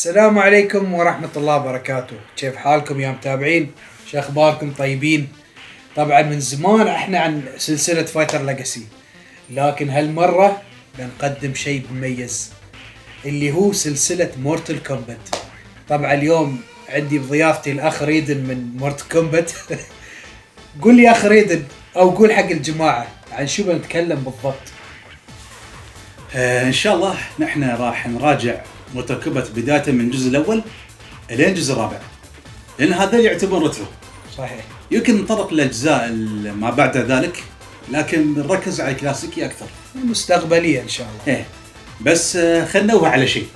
السلام عليكم ورحمة الله وبركاته. كيف حالكم يا متابعين؟ شو اخباركم؟ طيبين؟ طبعا من زمان احنا عن سلسلة فايتر ليجاسي، لكن هالمرة بنقدم شيء مميز اللي هو سلسلة مورتل كومبات. طبعا اليوم عندي بضيافتي الاخ ريدن من مورتل كومبات. قول لي يا اخ ريدن، او قول حق الجماعة عن شو بنتكلم بالضبط. ان شاء الله نحن راح نراجع متركبة بداية من الجزء الاول الين الجزء الرابع، لان هذا يعتبر رترو. صحيح. يمكن نطرق للاجزاء ما بعد ذلك، لكن بنركز على الكلاسيكي اكثر. مستقبلية ان شاء الله. بس خلنا نوه على شيء.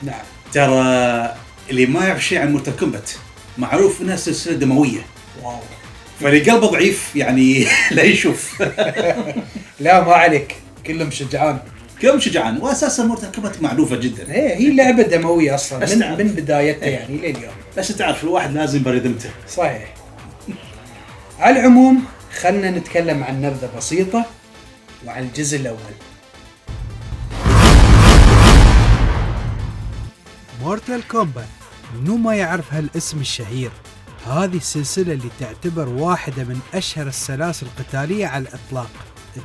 نعم. ترى اللي ما يعرف شيء عن مورتال كومبات، معروف انها سلسلة دموية. واو. فاللي قلبه ضعيف يعني لا يشوف. لا ما عليك، كلهم شجعان. كم شجعان، واساسا مورتال كومبات معروفة جدا. هي لعبة دموية اصلا بس من بدايتها يعني لليوم. بس تعرف الواحد لازم بريدمته. صحيح. على العموم خلنا نتكلم عن نبذة بسيطة وعن الجزء الأول. مورتال كومبات، منو ما يعرف هالاسم الشهير؟ هذه السلسلة اللي تعتبر واحدة من أشهر السلاسل القتالية على الإطلاق.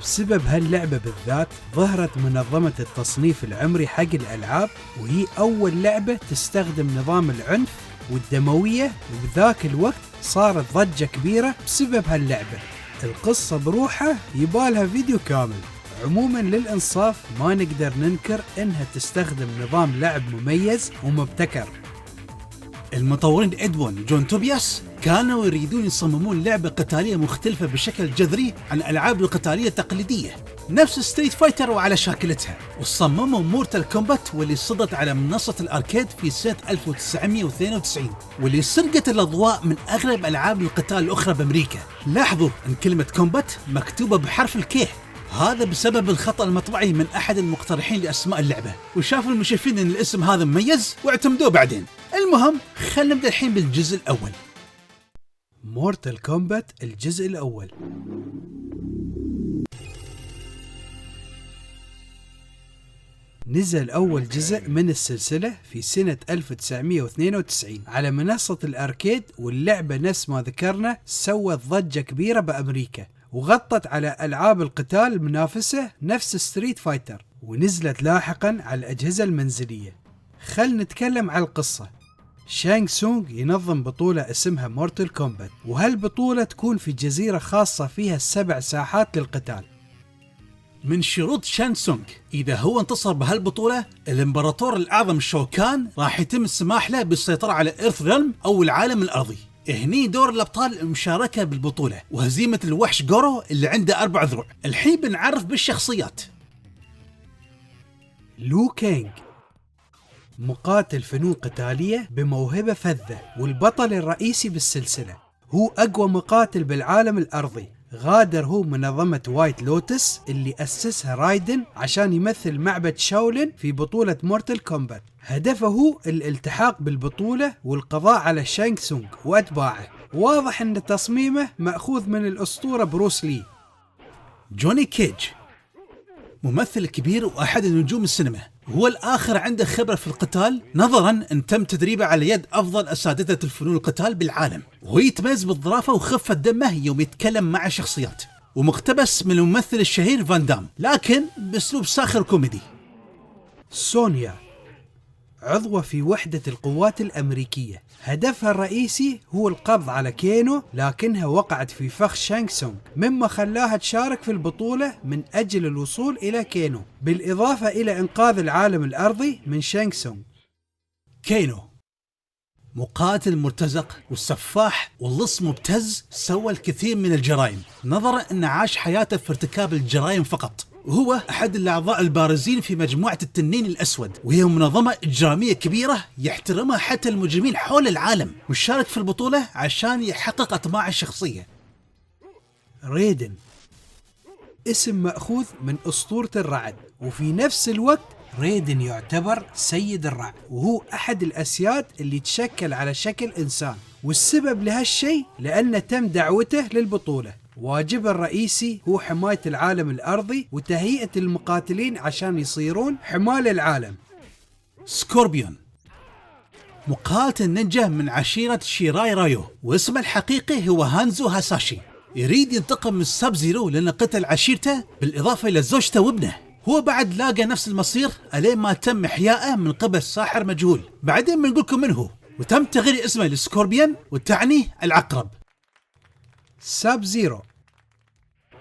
بسبب هاللعبة بالذات ظهرت منظمة التصنيف العمري حق الألعاب، وهي أول لعبة تستخدم نظام العنف والدموية، وبذاك الوقت صارت ضجة كبيرة بسبب هاللعبة. القصة بروحها يبالها فيديو كامل. عموما للإنصاف ما نقدر ننكر إنها تستخدم نظام لعب مميز ومبتكر. المطورين إدوين جون توبياس كانوا يريدون يصممون لعبة قتالية مختلفة بشكل جذري عن الألعاب القتالية التقليدية نفس ستريت فايتر وعلى شاكلتها، وصمموا مورتال كومبات واللي صدت على منصة الأركيد في سنة 1992، واللي سرقت الأضواء من أغلب ألعاب القتال الأخرى بأمريكا. لاحظوا أن كلمة كومبات مكتوبة بحرف الكي، هذا بسبب الخطأ المطبعي من أحد المقترحين لأسماء اللعبة، وشافوا المشرفين أن الاسم هذا مميز واعتمدوه بعدين. المهم خلينا نبدأ الحين بالجزء الأول. مورتال كومبات الجزء الأول. نزل أول جزء من السلسلة في سنة 1992 على منصة الأركيد، واللعبة نفس ما ذكرنا سوت ضجة كبيرة بأمريكا، وغطت على ألعاب القتال المنافسة نفس ستريت فايتر، ونزلت لاحقا على الأجهزة المنزلية. خل نتكلم على القصة. شانغ سونغ ينظم بطولة اسمها مورتال كومبات، وهالبطولة تكون في جزيرة خاصة فيها 7 ساحات للقتال. من شروط شانغ سونغ إذا هو انتصر بهالبطولة، الإمبراطور الأعظم شوكان راح يتم السماح له بالسيطرة على إيرث ريلم أو العالم الأرضي. هني دور الأبطال المشاركة بالبطولة وهزيمة الوحش غورو اللي عنده 4 ذروع. الحين بنعرف بالشخصيات. لو كينغ مقاتل فنون قتالية بموهبة فذة، والبطل الرئيسي بالسلسلة. هو أقوى مقاتل بالعالم الأرضي. غادر هو منظمة وايت لوتس اللي أسسها رايدن عشان يمثل معبد شاولين في بطولة مورتال كومبات. هدفه هو الالتحاق بالبطولة والقضاء على شانغ سونغ وأتباعه. واضح أن تصميمه مأخوذ من الأسطورة بروس لي. جوني كيج ممثل كبير وأحد نجوم السينما، هو الآخر عنده خبرة في القتال نظراً أن تم تدريبه على يد أفضل أساتذة الفنون القتال بالعالم، وهو يتميز بالظرافة وخفة دمه يوم يتكلم مع شخصيات، ومقتبس من الممثل الشهير فان دام لكن بأسلوب ساخر كوميدي. سونيا عضوة في وحدة القوات الأمريكية، هدفها الرئيسي هو القبض على كينو، لكنها وقعت في فخ شانغ سونغ مما خلاها تشارك في البطولة من أجل الوصول إلى كينو، بالإضافة إلى إنقاذ العالم الأرضي من شانغ سونغ. كينو مقاتل مرتزق والسفاح واللص مبتز، سوى الكثير من الجرائم نظرا أن عاش حياته في ارتكاب الجرائم فقط، وهو أحد الأعضاء البارزين في مجموعة التنين الأسود، وهي منظمة إجرامية كبيرة يحترمها حتى المجرمين حول العالم، وشارك في البطولة عشان يحقق أطماعه الشخصية. ريدن اسم مأخوذ من أسطورة الرعد، وفي نفس الوقت ريدن يعتبر سيد الرعد، وهو أحد الأسياد اللي تشكل على شكل إنسان، والسبب لهالشيء لأن تم دعوته للبطولة. واجبه الرئيسي هو حماية العالم الأرضي وتهيئة المقاتلين عشان يصيرون حماة للعالم. سكوربيون مقاتل النينجا من عشيرة شيراي رايو، واسمه الحقيقي هو هانزو هاساشي. يريد ينتقم من ساب زيرو لأن قتل عشيرته بالإضافة إلى زوجته وابنه. هو بعد لاقى نفس المصير ألين ما تم إحيائه من قبل ساحر مجهول. بعدين بنقولكم من هو، وتم تغيير اسمه لسكوربيون وتعني العقرب. ساب زيرو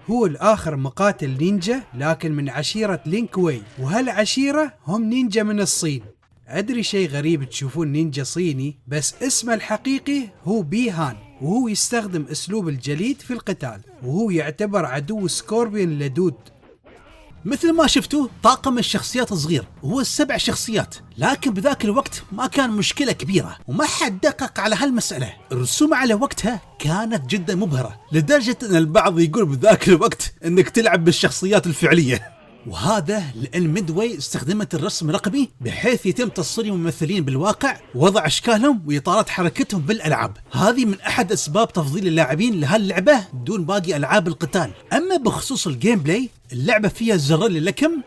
هو الآخر مقاتل نينجا لكن من عشيرة لينك واي، وهالعشيرة هم نينجا من الصين. أدري شيء غريب تشوفون نينجا صيني، بس اسمه الحقيقي هو بيهان، وهو يستخدم أسلوب الجليد في القتال، وهو يعتبر عدو سكوربيون اللدود. مثل ما شفتوا طاقم الشخصيات صغير وهو 7 شخصيات، لكن بذاك الوقت ما كان مشكلة كبيرة وما حد دقق على هالمسألة. الرسوم على وقتها كانت جدا مبهرة لدرجة ان البعض يقول بذاك الوقت انك تلعب بالشخصيات الفعلية، وهذا لأن ميدواي استخدمت الرسم الرقمي بحيث يتم تصوير الممثلين بالواقع ووضع أشكالهم وإطارات حركتهم بالألعاب. هذه من أحد أسباب تفضيل اللاعبين لهاللعبة دون باقي ألعاب القتال. أما بخصوص الجيم بلاي، اللعبة فيها زرين للكم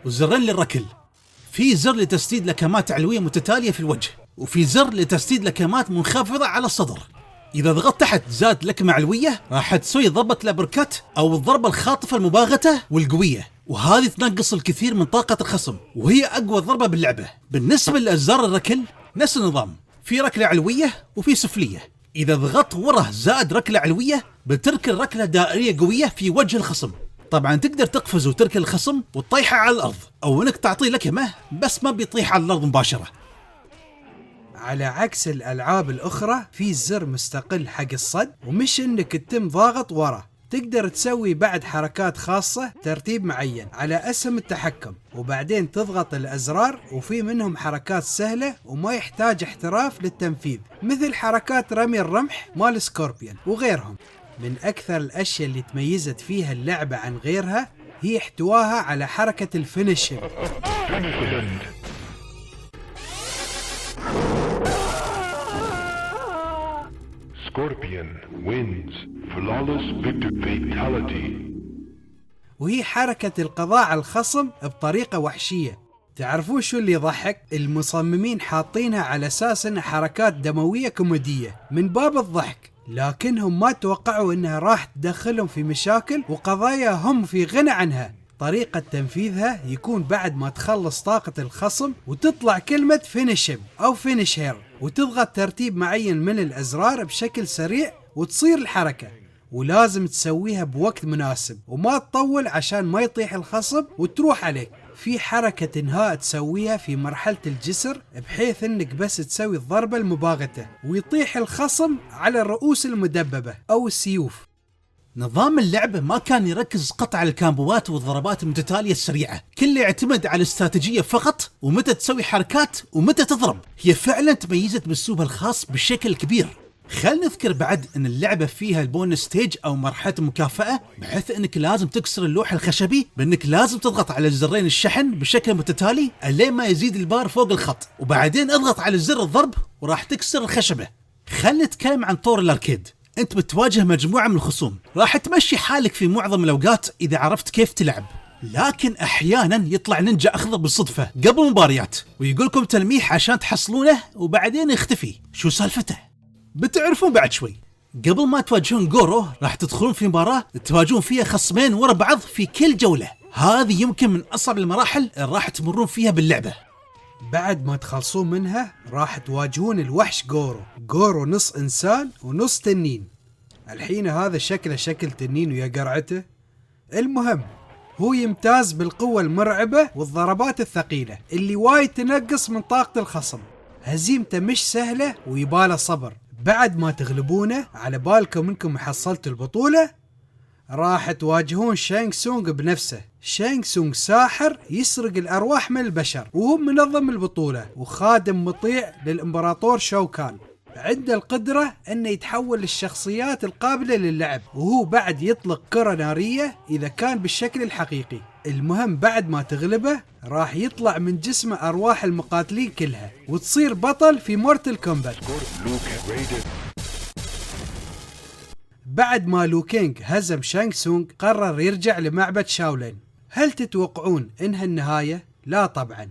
وزرين للركل. في زر لتسديد لكمات علوية متتالية في الوجه، وفي زر لتسديد لكمات منخفضة على الصدر. إذا ضغطت تحت زاد لكمة علوية راح تسوي ضربة الأبركات أو الضربة الخاطفة المباغتة والقوية، وهذه تنقص الكثير من طاقة الخصم، وهي أقوى ضربة باللعبة. بالنسبة لأزرار الركل نفس النظام، في ركلة علوية وفي سفلية. إذا ضغطت ورا زائد ركلة علوية بتركل ركلة دائرية قوية في وجه الخصم. طبعا تقدر تقفز وتركل الخصم وتطيحه على الأرض، أو إنك تعطيه لكمة بس ما بيطيح على الأرض مباشرة. على عكس الألعاب الأخرى في زر مستقل حق الصد، ومش إنك تتم ضاغط ورا، تقدر تسوي بعد حركات خاصة ترتيب معين على أسهم التحكم، وبعدين تضغط الأزرار، وفي منهم حركات سهلة وما يحتاج احتراف للتنفيذ، مثل حركات رمي الرمح مال سكوربيون وغيرهم. من أكثر الأشياء اللي تميزت فيها اللعبة عن غيرها هي احتواها على حركة الفينيشنج. Scorpion wins flawless fatality. وهي حركة القضاء على الخصم بطريقة وحشية. تعرفون شو اللي يضحك؟ المصممين حاطينها على أساس انها حركات دموية كوميدية من باب الضحك، لكنهم ما توقعوا انها راح تدخلهم في مشاكل وقضايا هم في غنى عنها. طريقة تنفيذها يكون بعد ما تخلص طاقة الخصم وتطلع كلمة فينيشم أو فينيش هير، وتضغط ترتيب معين من الأزرار بشكل سريع وتصير الحركة، ولازم تسويها بوقت مناسب وما تطول عشان ما يطيح الخصم وتروح عليك. في حركة انهاء تسويها في مرحلة الجسر بحيث انك بس تسوي الضربة المباغتة ويطيح الخصم على الرؤوس المدببة أو السيوف. نظام اللعبة ما كان يركز قطع الكامبوات والضربات المتتالية السريعة، كله يعتمد على الاستراتيجية فقط، ومتى تسوي حركات ومتى تضرب. هي فعلا تميزت باسلوبها الخاص بشكل كبير. خل نذكر بعد ان اللعبة فيها البونس ستيج او مرحلة مكافأة، بحيث انك لازم تكسر اللوح الخشبي بانك لازم تضغط على زرين الشحن بشكل متتالي لين ما يزيد البار فوق الخط، وبعدين اضغط على زر الضرب وراح تكسر الخشبة. خل نتكلم عن طور الاركيد. انت بتواجه مجموعة من الخصوم، راح تمشي حالك في معظم الاوقات اذا عرفت كيف تلعب، لكن احيانا يطلع نينجا اخضر بالصدفة قبل المباريات ويقولكم تلميح عشان تحصلونه وبعدين يختفي. شو سالفته؟ بتعرفون بعد شوي. قبل ما تواجهون جورو راح تدخلون في مباراة تواجهون فيها خصمين ورا بعض في كل جولة. هذه يمكن من أصعب المراحل اللي راح تمرون فيها باللعبة. بعد ما تخلصون منها راح تواجهون الوحش جورو نص إنسان ونص تنين. الحين هذا شكله شكل تنين ويا قرعته. المهم هو يمتاز بالقوة المرعبة والضربات الثقيلة اللي وايد تنقص من طاقة الخصم. هزيمته مش سهلة ويباله صبر. بعد ما تغلبونه على بالكم انكم حصلتوا البطولة راح تواجهون شانغ سونغ بنفسه. شانغ سونغ ساحر يسرق الأرواح من البشر، وهو منظم البطولة وخادم مطيع للإمبراطور شاو كان. عنده القدرة انه يتحول للشخصيات القابلة للعب، وهو بعد يطلق كرة نارية اذا كان بالشكل الحقيقي. المهم بعد ما تغلبه راح يطلع من جسمه ارواح المقاتلين كلها وتصير بطل في مورتال كومبات. بعد ما لو كينغ هزم شانغ سونغ قرر يرجع لمعبد شاولين. هل تتوقعون انها النهاية؟ لا طبعا.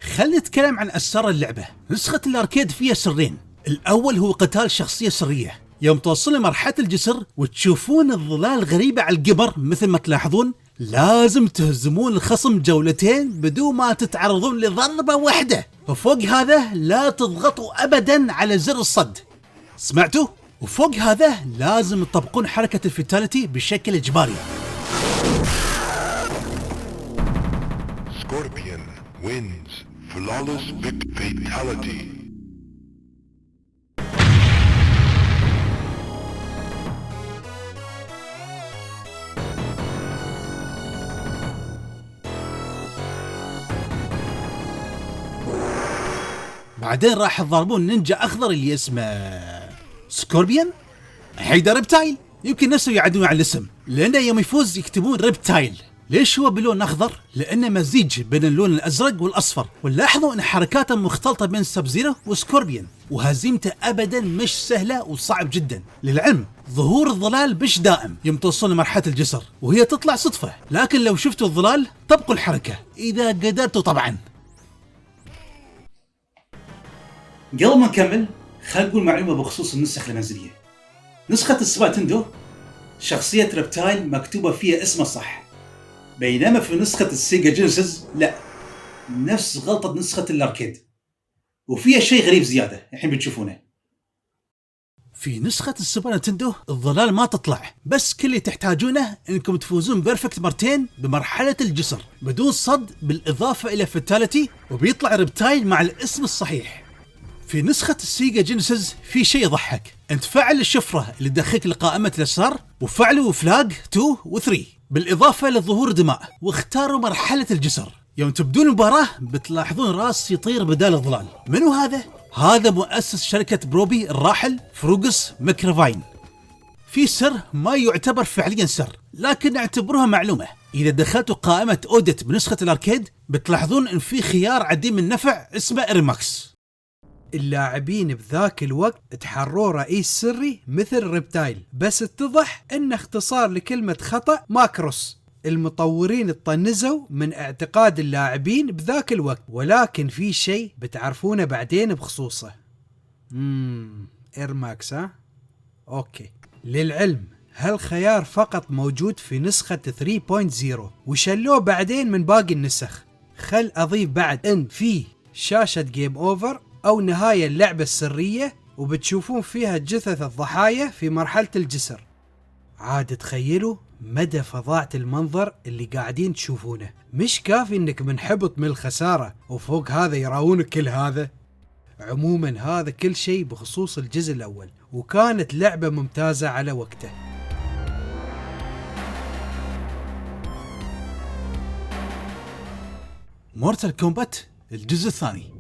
خلينا نتكلم عن أسرار اللعبة. نسخة الأركيد فيها سرين. الأول هو قتال شخصية سرية. يوم توصل لمرحلة الجسر وتشوفون الظلال غريبة على القمر مثل ما تلاحظون، لازم تهزمون الخصم جولتين بدون ما تتعرضون لضربة واحدة. وفوق هذا لا تضغطوا أبدا على زر الصد. سمعتوا؟ وفوق هذا لازم تطبقون حركة الفيتاليتي بشكل إجباري. Scorpion wins. Flawless fatality. بعدين راح تضربون نينجا أخضر اللي اسمه سكوربيون. حيدا ريبتايل. يمكن نفسه يعدون على الاسم، لأنه يوم يفوز يكتبون ريبتايل. ليش هو بلون أخضر؟ لأنه مزيج بين اللون الأزرق والأصفر. ولاحظوا أن حركاته مختلطة بين سب زيرو وسكوربيون، وهزيمته أبدا مش سهلة وصعب جدا. للعلم ظهور الظلال مش دائم يوم توصل لمرحلة الجسر، وهي تطلع صدفة، لكن لو شفتوا الظلال طبقوا الحركة إذا قدرتوا طبعا. قبل ما نكمل خلينا نقول معلومة بخصوص النسخ المنزلية. نسخة السوبر نتندو شخصية ريبتايل مكتوبة فيها اسمه صح، بينما في نسخة السيجا جينيسيس لا، نفس غلطة نسخة الأركيد، وفيها شيء غريب زيادة الحين بتشوفونه. في نسخة السوبر نتندو الظلال ما تطلع، بس كل اللي تحتاجونه انكم تفوزون بيرفكت مرتين بمرحلة الجسر بدون صد، بالإضافة إلى فيتاليتي، وبيطلع ريبتايل مع الاسم الصحيح. في نسخة السيجا جينيسيس في شيء يضحك، انت فعل الشفرة اللي تدخلك لقائمة الأسرار، وفعلوا فلاج 2 و 3، بالإضافة لظهور دماء، واختاروا مرحلة الجسر. يوم تبدون المباراة بتلاحظون راس يطير بدال الظلال. منو هذا؟ هذا مؤسس شركة بروبي الراحل فروغس ماكرافاين. في سر ما يعتبر فعليا سر، لكن اعتبروها معلومة. إذا دخلتوا قائمة أوديت بنسخة الأركيد بتلاحظون إن في خيار عديم النفع اسمه إيرماكس. اللاعبين بذاك الوقت تحروا رئيس سري مثل ريبتايل، بس اتضح انه اختصار لكلمة خطأ ماكروس. المطورين طنزوا من اعتقاد اللاعبين بذاك الوقت، ولكن في شيء بتعرفونه بعدين بخصوصه. إيرماكس ها؟ اوكي. للعلم هالخيار فقط موجود في نسخة 3.0 وشلوه بعدين من باقي النسخ. خل اضيف بعد ان في شاشة جيم اوفر أو نهاية اللعبة السرية، وبتشوفون فيها جثث الضحايا في مرحلة الجسر. عاد تخيلوا مدى فظاعة المنظر اللي قاعدين تشوفونه. مش كافي انك منحبط من الخسارة وفوق هذا يراونك كل هذا. عموما هذا كل شيء بخصوص الجزء الأول، وكانت لعبة ممتازة على وقته. مورتال كومبات الجزء الثاني.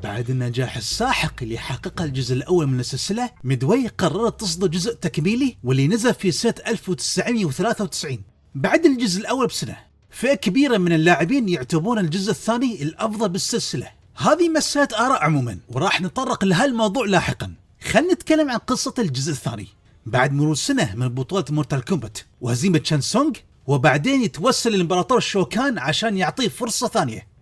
بعد النجاح الساحق اللي حققه الجزء الأول من السلسلة، ميدواي قررت تصدر جزء تكميلي واللي نزل في سنة 1993 بعد الجزء الأول بسنة. فئة كبيرة من اللاعبين يعتبرون الجزء الثاني الأفضل بالسلسلة. هذه مسألة آراء عموما، وراح نتطرق لهالموضوع لاحقا. خلينا نتكلم عن قصة الجزء الثاني. بعد مرور سنة من بطولة مورتال كومبات وهزيمة شان سونغ، وبعدين يتوسل الإمبراطور شوكان عشان يعطيه فرصة ثانية.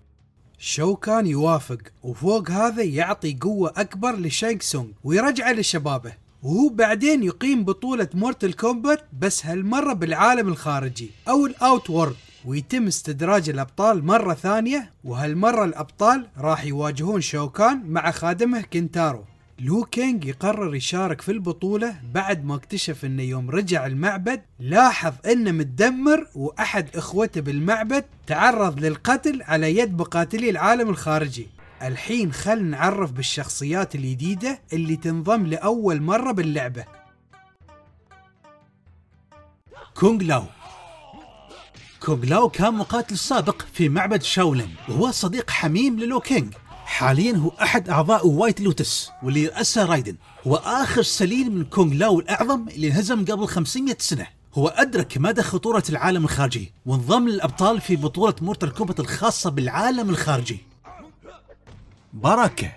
شوكان يوافق، وفوق هذا يعطي قوة أكبر لشانغ سونغ ويرجعه لشبابه، وهو بعدين يقيم بطولة مورتال كومبات بس هالمرة بالعالم الخارجي أو الأوت وورد، ويتم استدراج الأبطال مرة ثانية، وهالمرة الأبطال راح يواجهون شوكان مع خادمه كينتارو. لو كينغ يقرر يشارك في البطولة بعد ما اكتشف انه يوم رجع المعبد لاحظ انه متدمر، واحد اخوته بالمعبد تعرض للقتل على يد مقاتلي العالم الخارجي. الحين خل نعرف بالشخصيات الجديدة اللي تنضم لأول مرة باللعبة. كونغ لاو. كونغ لاو كان مقاتل سابق في معبد شاولين، وهو صديق حميم للو كينغ. حاليا هو أحد أعضاء وايت لوتس واللي يرأسه رايدن. هو آخر سليل من كونغ لاو الأعظم اللي انهزم قبل 500 سنة. هو أدرك مدى خطورة العالم الخارجي وانضم للأبطال في بطولة مورتال كومبات الخاصة بالعالم الخارجي. باراكا،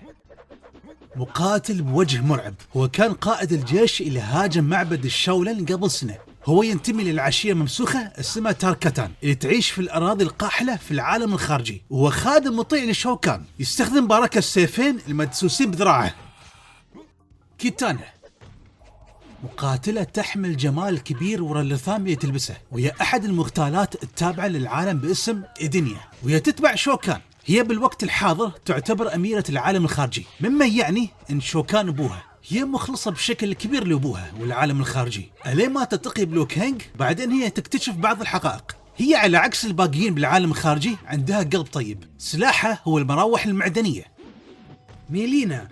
مقاتل بوجه مرعب. هو كان قائد الجيش اللي هاجم معبد الشاولين قبل سنة. هو ينتمي للعشيرة ممسوخة اسمها تاركتان اللي تعيش في الأراضي القاحلة في العالم الخارجي، وهو خادم مطيع لشوكان، يستخدم باراكا السيفين المدسوسين بذراعه. كيتانا مقاتلة تحمل جمال كبير ورا اللثام اللي تلبسه، وهي أحد المغتالات التابعة للعالم باسم إيدينيا، وهي تتبع شوكان. هي بالوقت الحاضر تعتبر أميرة العالم الخارجي، مما يعني أن شوكان أبوها. هي مخلصة بشكل كبير لأبوها والعالم الخارجي، ألين ما تلتقي بلو كينغ. بعدين هي تكتشف بعض الحقائق. هي على عكس الباقيين بالعالم الخارجي عندها قلب طيب، سلاحها هو المراوح المعدنية. ميلينا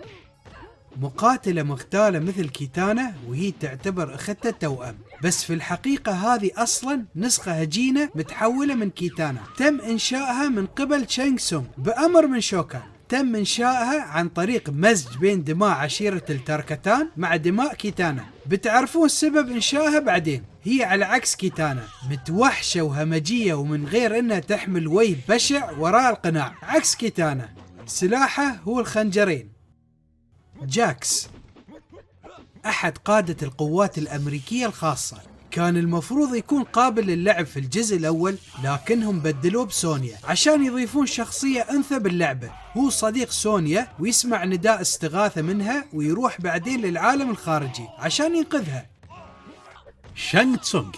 مقاتلة مغتالة مثل كيتانا، وهي تعتبر أختها توأم، بس في الحقيقة هذه أصلا نسخة هجينة متحولة من كيتانا. تم إنشائها من قبل تشانغ سونغ بأمر من شوكان. تم إنشائها عن طريق مزج بين دماء عشيرة التاركتان مع دماء كيتانا. بتعرفون سبب إنشائها بعدين. هي على عكس كيتانا متوحشة وهمجية، ومن غير أنها تحمل وجه بشع وراء القناع. عكس كيتانا سلاحه هو الخنجرين. جاكس أحد قادة القوات الأمريكية الخاصة، كان المفروض يكون قابل للعب في الجزء الأول، لكنهم بدلوه بسونيا عشان يضيفون شخصية أنثى باللعبة. هو صديق سونيا ويسمع نداء استغاثة منها ويروح بعدين للعالم الخارجي عشان ينقذها. شانغ تسونغ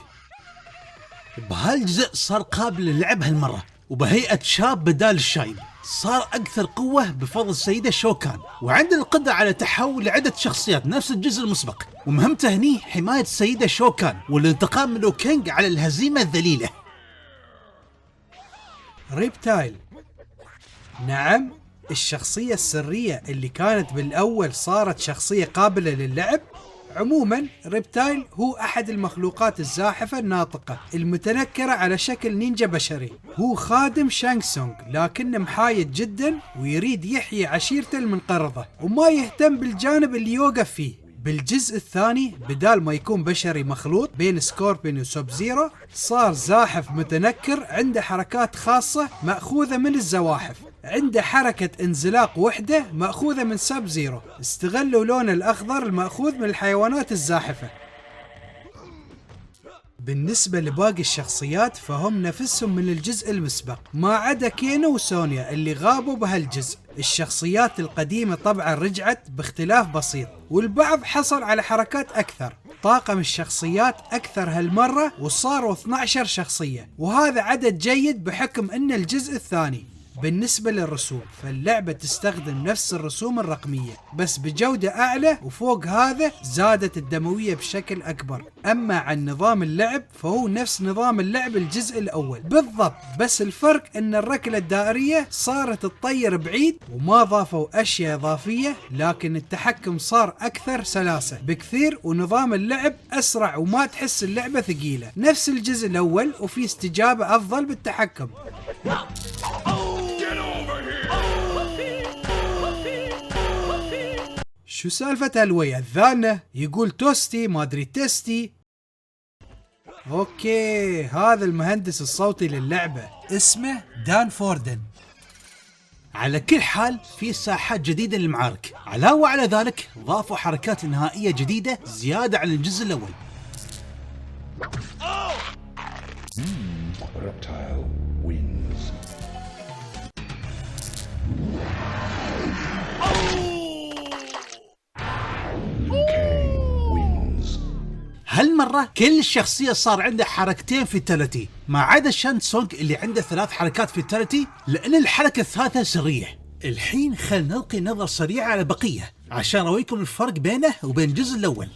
بهالجزء صار قابل للعب هالمرة، وبهيئة شاب بدال الشايب. صار أكثر قوة بفضل السيدة شوكان، وعنده القدرة على تحول لعدة شخصيات نفس الجزء المسبق. ومهمته هني حماية السيدة شوكان والانتقام من لو كينغ على الهزيمة الذليلة. ريبتايل نعم، الشخصية السرية اللي كانت بالأول صارت شخصية قابلة للعب. عموما ريبتايل هو أحد المخلوقات الزاحفة الناطقة المتنكرة على شكل نينجا بشري. هو خادم شانغ سونغ، لكنه محايد جدا ويريد يحيي عشيرته المنقرضة وما يهتم بالجانب اللي يوقف فيه. بالجزء الثاني بدال ما يكون بشري مخلوط بين سكوربين وسوب زيرو، صار زاحف متنكر عنده حركات خاصة مأخوذة من الزواحف. عنده حركة انزلاق وحدة مأخوذة من سب زيرو. استغلوا لون الأخضر المأخوذ من الحيوانات الزاحفة. بالنسبة لباقي الشخصيات فهم نفسهم من الجزء المسبق، ما عدا كينو وسونيا اللي غابوا بهالجزء. الشخصيات القديمة طبعا رجعت باختلاف بسيط، والبعض حصل على حركات أكثر. طاقم الشخصيات أكثر هالمرة وصاروا 12 شخصية، وهذا عدد جيد بحكم أن الجزء الثاني. بالنسبة للرسوم فاللعبة تستخدم نفس الرسوم الرقمية بس بجودة أعلى، وفوق هذا زادت الدموية بشكل أكبر. أما عن نظام اللعب فهو نفس نظام اللعب الجزء الأول بالضبط، بس الفرق أن الركلة الدائرية صارت تطير بعيد وما ضافوا أشياء إضافية، لكن التحكم صار أكثر سلاسة بكثير، ونظام اللعب أسرع وما تحس اللعبة ثقيلة نفس الجزء الأول، وفي استجابة أفضل بالتحكم. شو سالفة هالوي الذانة؟ يقول توستي ما أدري تستي. أوكي، هذا المهندس الصوتي للعبة اسمه دان فوردن. على كل حال في ساحات جديدة للمعارك، علاوة على ذلك ضافوا حركات نهائية جديدة زيادة عن الجزء الأول. Reptile wins. هالمرة كل الشخصية صار عنده حركتين فيتاليتي، ما عدا شانغ تسونغ اللي عنده 3 حركات فيتاليتي، لأن الحركة الثالثة سرية. الحين خلنا نلقي نظر سريع على بقية عشان أوريكم الفرق بينه وبين الجزء الأول.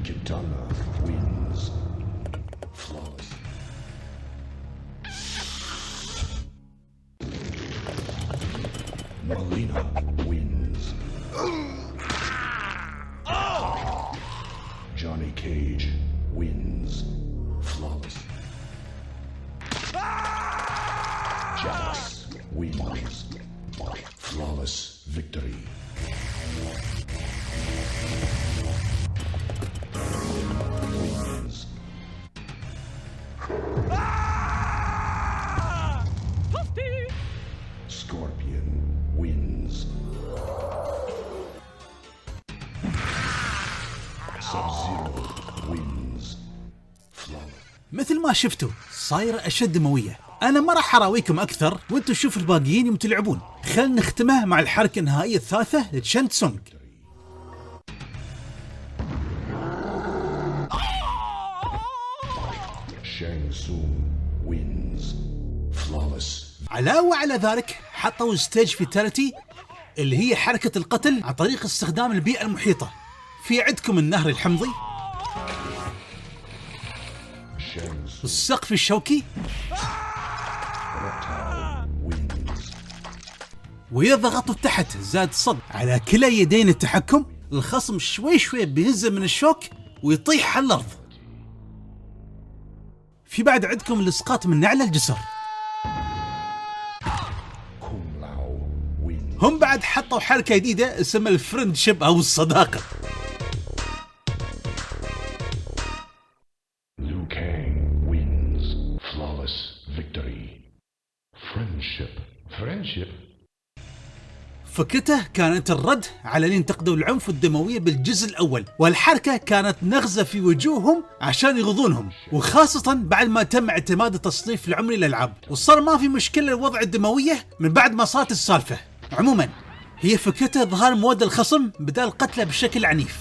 Kitana wins. Flawless. Marlena wins. Johnny Cage wins. Flawless. Jax wins. Flawless victory. Wins. Scorpion wins. Sub-Zero wins. Flawless. مثل ما شفتوا صايرة أشد دموية. أنا ما راح أراويكم أكثر وأنتوا شوفوا الباقيين يوم تلعبون. خلنا نختمها مع الحركة النهائية الثالثة لتشانغ تسونغ. Shang Tsung wins. Flawless. علاوة على ذلك حطوا ستيج فيتاليتي اللي هي حركة القتل عن طريق استخدام البيئة المحيطة. في عندكم النهر الحمضي، Shang Tsung السقف الشوكي، wins. وإذا ضغطوا تحت زاد صد على كلا يدين التحكم، الخصم شوي شوي بينزل من الشوك ويطيح على الأرض. في بعد عندكم الإسقاط من أعلى الجسر. Kung Lao wins. هم بعد حطوا حركة جديدة اسمها الفرندشيب أو الصداقة. Liu Kang wins. Flawless victory. Friendship. فكرته كانت الرد على اللي انتقدوا العنف والدموية بالجزء الأول، والحركة كانت نغزة في وجوههم عشان يغضونهم، وخاصة بعد ما تم اعتماد التصنيف العمري للألعاب، وصار ما في مشكلة الوضع الدموية من بعد ما صارت السالفة. عموما هي فكرته إظهار مواد الخصم بدل قتله بشكل عنيف.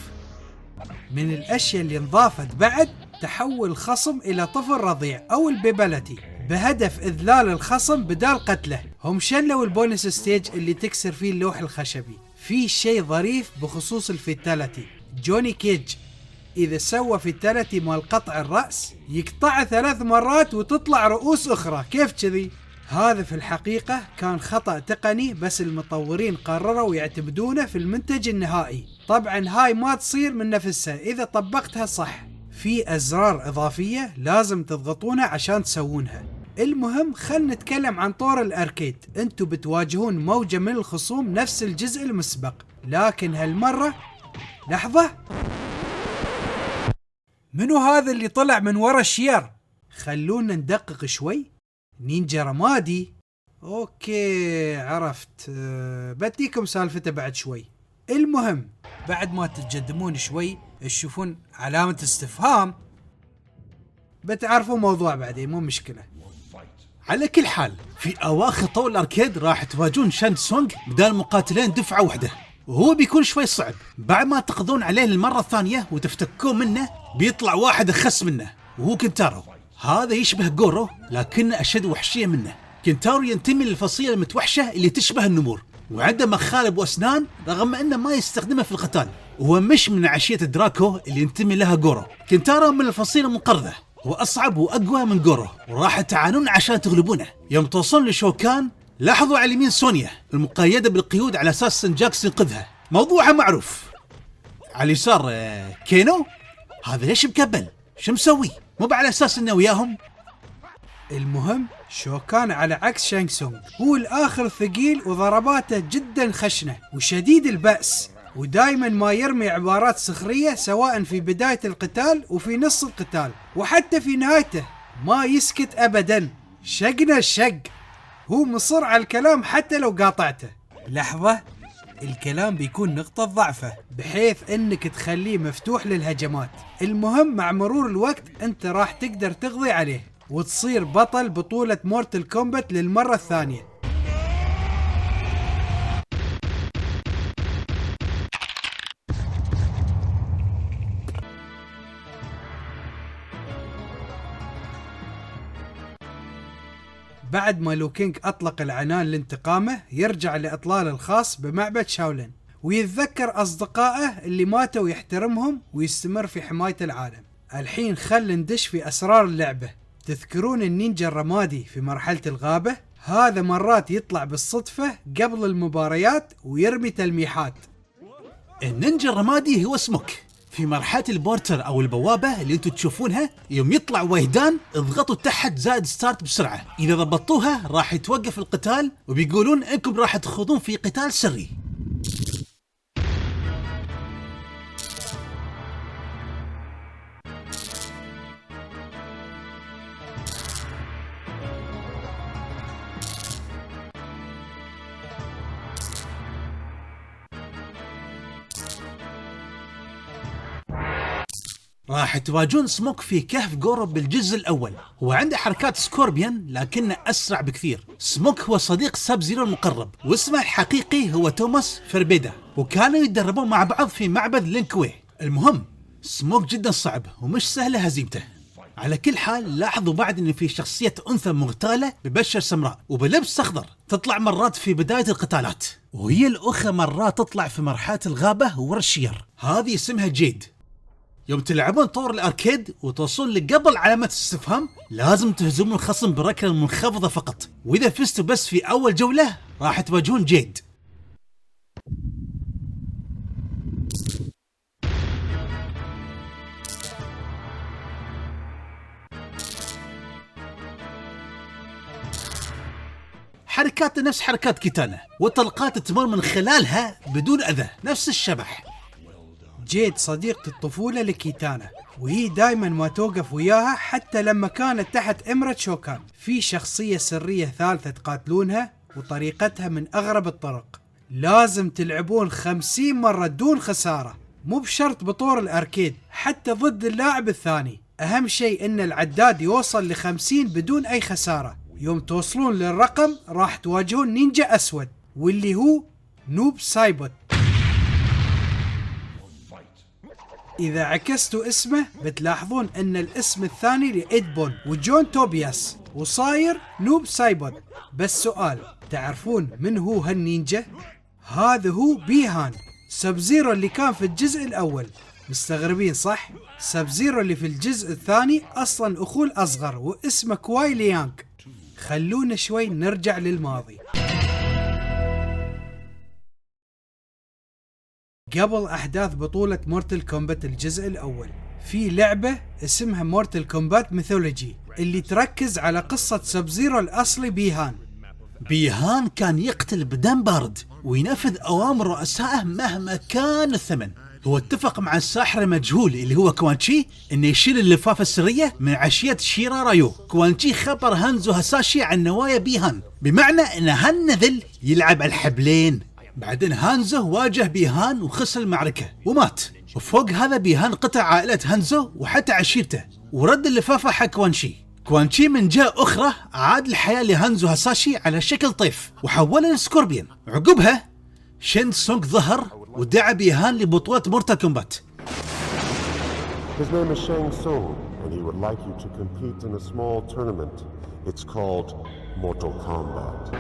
من الأشياء اللي انضافت بعد تحول الخصم إلى طفل رضيع أو البيبلتي بهدف إذلال الخصم بدال قتله. هم شلوا البونس ستيج اللي تكسر فيه اللوح الخشبي. في شيء ظريف بخصوص الفيتاليتي، جوني كيج إذا سوى فيتاليتي مال قطع الرأس يقطعه 3 مرات وتطلع رؤوس أخرى. كيف كذي؟ هذا في الحقيقة كان خطأ تقني، بس المطورين قرروا يعتمدونه في المنتج النهائي. طبعا هاي ما تصير من نفسها إذا طبقتها صح، في أزرار إضافية لازم تضغطونها عشان تسوونها. المهم خلنا نتكلم عن طور الأركيد. انتوا بتواجهون موجة من الخصوم نفس الجزء المسبق، لكن هالمرة لحظة، منو هذا اللي طلع من ورا الشير؟ خلونا ندقق شوي. نينجا رمادي. اوكي عرفت، بديكم سالفته بعد شوي. المهم بعد ما تتقدمون شوي تشوفون علامة استفهام، بتعرفوا موضوع بعدين مو مشكلة. على كل حال في أواخر طور الأركيد راح تواجهون شانغ تسونغ بدال مقاتلين دفعة واحدة، وهو بيكون شوي صعب. بعد ما تقضون عليه للمرة الثانية وتفتكون منه بيطلع واحد أخس منه وهو كنتارو. هذا يشبه جورو لكنه أشد وحشية منه. كنتارو ينتمي للفصيلة المتوحشة اللي تشبه النمور، وعنده مخالب وأسنان رغم أنه ما يستخدمها في القتال. هو مش من عشية دراكو اللي ينتمي لها جورو. كنتارو من الفصيلة المقرضة، هو أصعب وأقوى من جورو، وراح تعانون عشان تغلبونه. يوم توصلون لشوكان لاحظوا على اليمين سونيا المقيدة بالقيود على أساس سنجاكس ينقذها، موضوعها معروف. على اليسار كينو، هذا ليش مكبل؟ شو مسوي؟ مو على أساس إنه وياهم؟ المهم شوكان على عكس شانغ سونغ هو الآخر ثقيل وضرباته جدا خشنة وشديد البأس، ودايما ما يرمي عبارات سخرية سواء في بداية القتال وفي نص القتال وحتى في نهايته. ما يسكت أبدا، شقنا الشق، هو مصر على الكلام حتى لو قاطعته. لحظة، الكلام بيكون نقطة ضعفه بحيث انك تخليه مفتوح للهجمات. المهم مع مرور الوقت انت راح تقدر تقضي عليه وتصير بطل بطولة مورتل كومبات للمرة الثانية. بعد ما لو كينغ أطلق العنان لانتقامه يرجع لإطلاله الخاص بمعبد شاولين ويتذكر أصدقائه اللي ماتوا ويحترمهم ويستمر في حماية العالم. الحين خل ندش في أسرار اللعبة. تذكرون النينجا الرمادي في مرحلة الغابة؟ هذا مرات يطلع بالصدفة قبل المباريات ويرمي تلميحات. النينجا الرمادي هو سموك. في مرحلة البورتر أو البوابة اللي انتوا تشوفونها يوم يطلع ويهدان اضغطوا تحت زائد ستارت بسرعة. إذا ضبطوها راح يتوقف القتال وبيقولون انكم راح تخوضون في قتال سري. راح تواجهون سموك في كهف جورو بالجزء الأول. هو عنده حركات سكوربيون لكنه أسرع بكثير. سموك هو صديق ساب زيرو المقرب، واسمه الحقيقي هو توماس فربيدا، وكانوا يتدربون مع بعض في معبد لينكوي. المهم سموك جدا صعب ومش سهلة هزيمته. على كل حال لاحظوا بعد ان في شخصية انثى مغتالة ببشرة سمراء وبلبس اخضر تطلع مرات في بداية القتالات، وهي الاخرى مرات تطلع في مرحلة الغابة والشير. هذه اسمها جيد. يوم تلعبون طور الاركيد وتوصلون لقبل علامة الاستفهام لازم تهزمون الخصم بركلة منخفضة فقط، واذا فزتوا بس في اول جولة راح تواجهون جيد. حركاتنا نفس حركات كيتانا، والطلقات تمر من خلالها بدون أذى نفس الشبح. جيد صديقة الطفولة لكيتانا، وهي دايما ما توقف وياها حتى لما كانت تحت إمرة شوكان. في شخصية سرية ثالثة تقاتلونها وطريقتها من أغرب الطرق. لازم تلعبون 50 مرة دون خسارة، مو بشرط بطور الأركيد، حتى ضد اللاعب الثاني. أهم شيء إن العداد يوصل ل50 بدون أي خسارة. يوم توصلون للرقم راح تواجهون نينجا أسود واللي هو نوب سايبوت. إذا عكستوا اسمه بتلاحظون أن الاسم الثاني لإدبون وجون توبياس وصاير نوب سايبوت. بس سؤال، تعرفون من هو هالنينجا؟ هذا هو بيهان سب زيرو اللي كان في الجزء الأول. مستغربين صح؟ سب زيرو اللي في الجزء الثاني أصلا أخوه الأصغر واسمه كواي ليانغ. خلونا شوي نرجع للماضي. قبل أحداث بطولة مورتل كومبات الجزء الأول في لعبة اسمها مورتل كومبات ميثولوجي اللي تركز على قصة سب زيرو الأصلي بيهان. بيهان كان يقتل بدم بارد وينفذ أوامر رؤسائه مهما كان الثمن. هو اتفق مع الساحر المجهول اللي هو كوانشي انه يشيل اللفافة السرية من عشية شيرا رايو. كوانشي خبر هانزو هاساشي عن نوايا بيهان، بمعنى ان هالنذل يلعب على الحبلين. بعدين هانزو واجه بيهان وخسر المعركة ومات، وفوق هذا بيهان قطع عائلة هانزو وحتى عشيرته ورد اللفافة حق كوانشي. كوانشي من جهة أخرى عاد الحياة لهانزو هاساشي على شكل طيف وحوله لسكوربيون. عقبها شين سونغ ظهر ودعا بيهان لبطولة مورتال كومبات. His name is Shang Tsung, and he would like you to compete in a small tournament. It's called Mortal Kombat.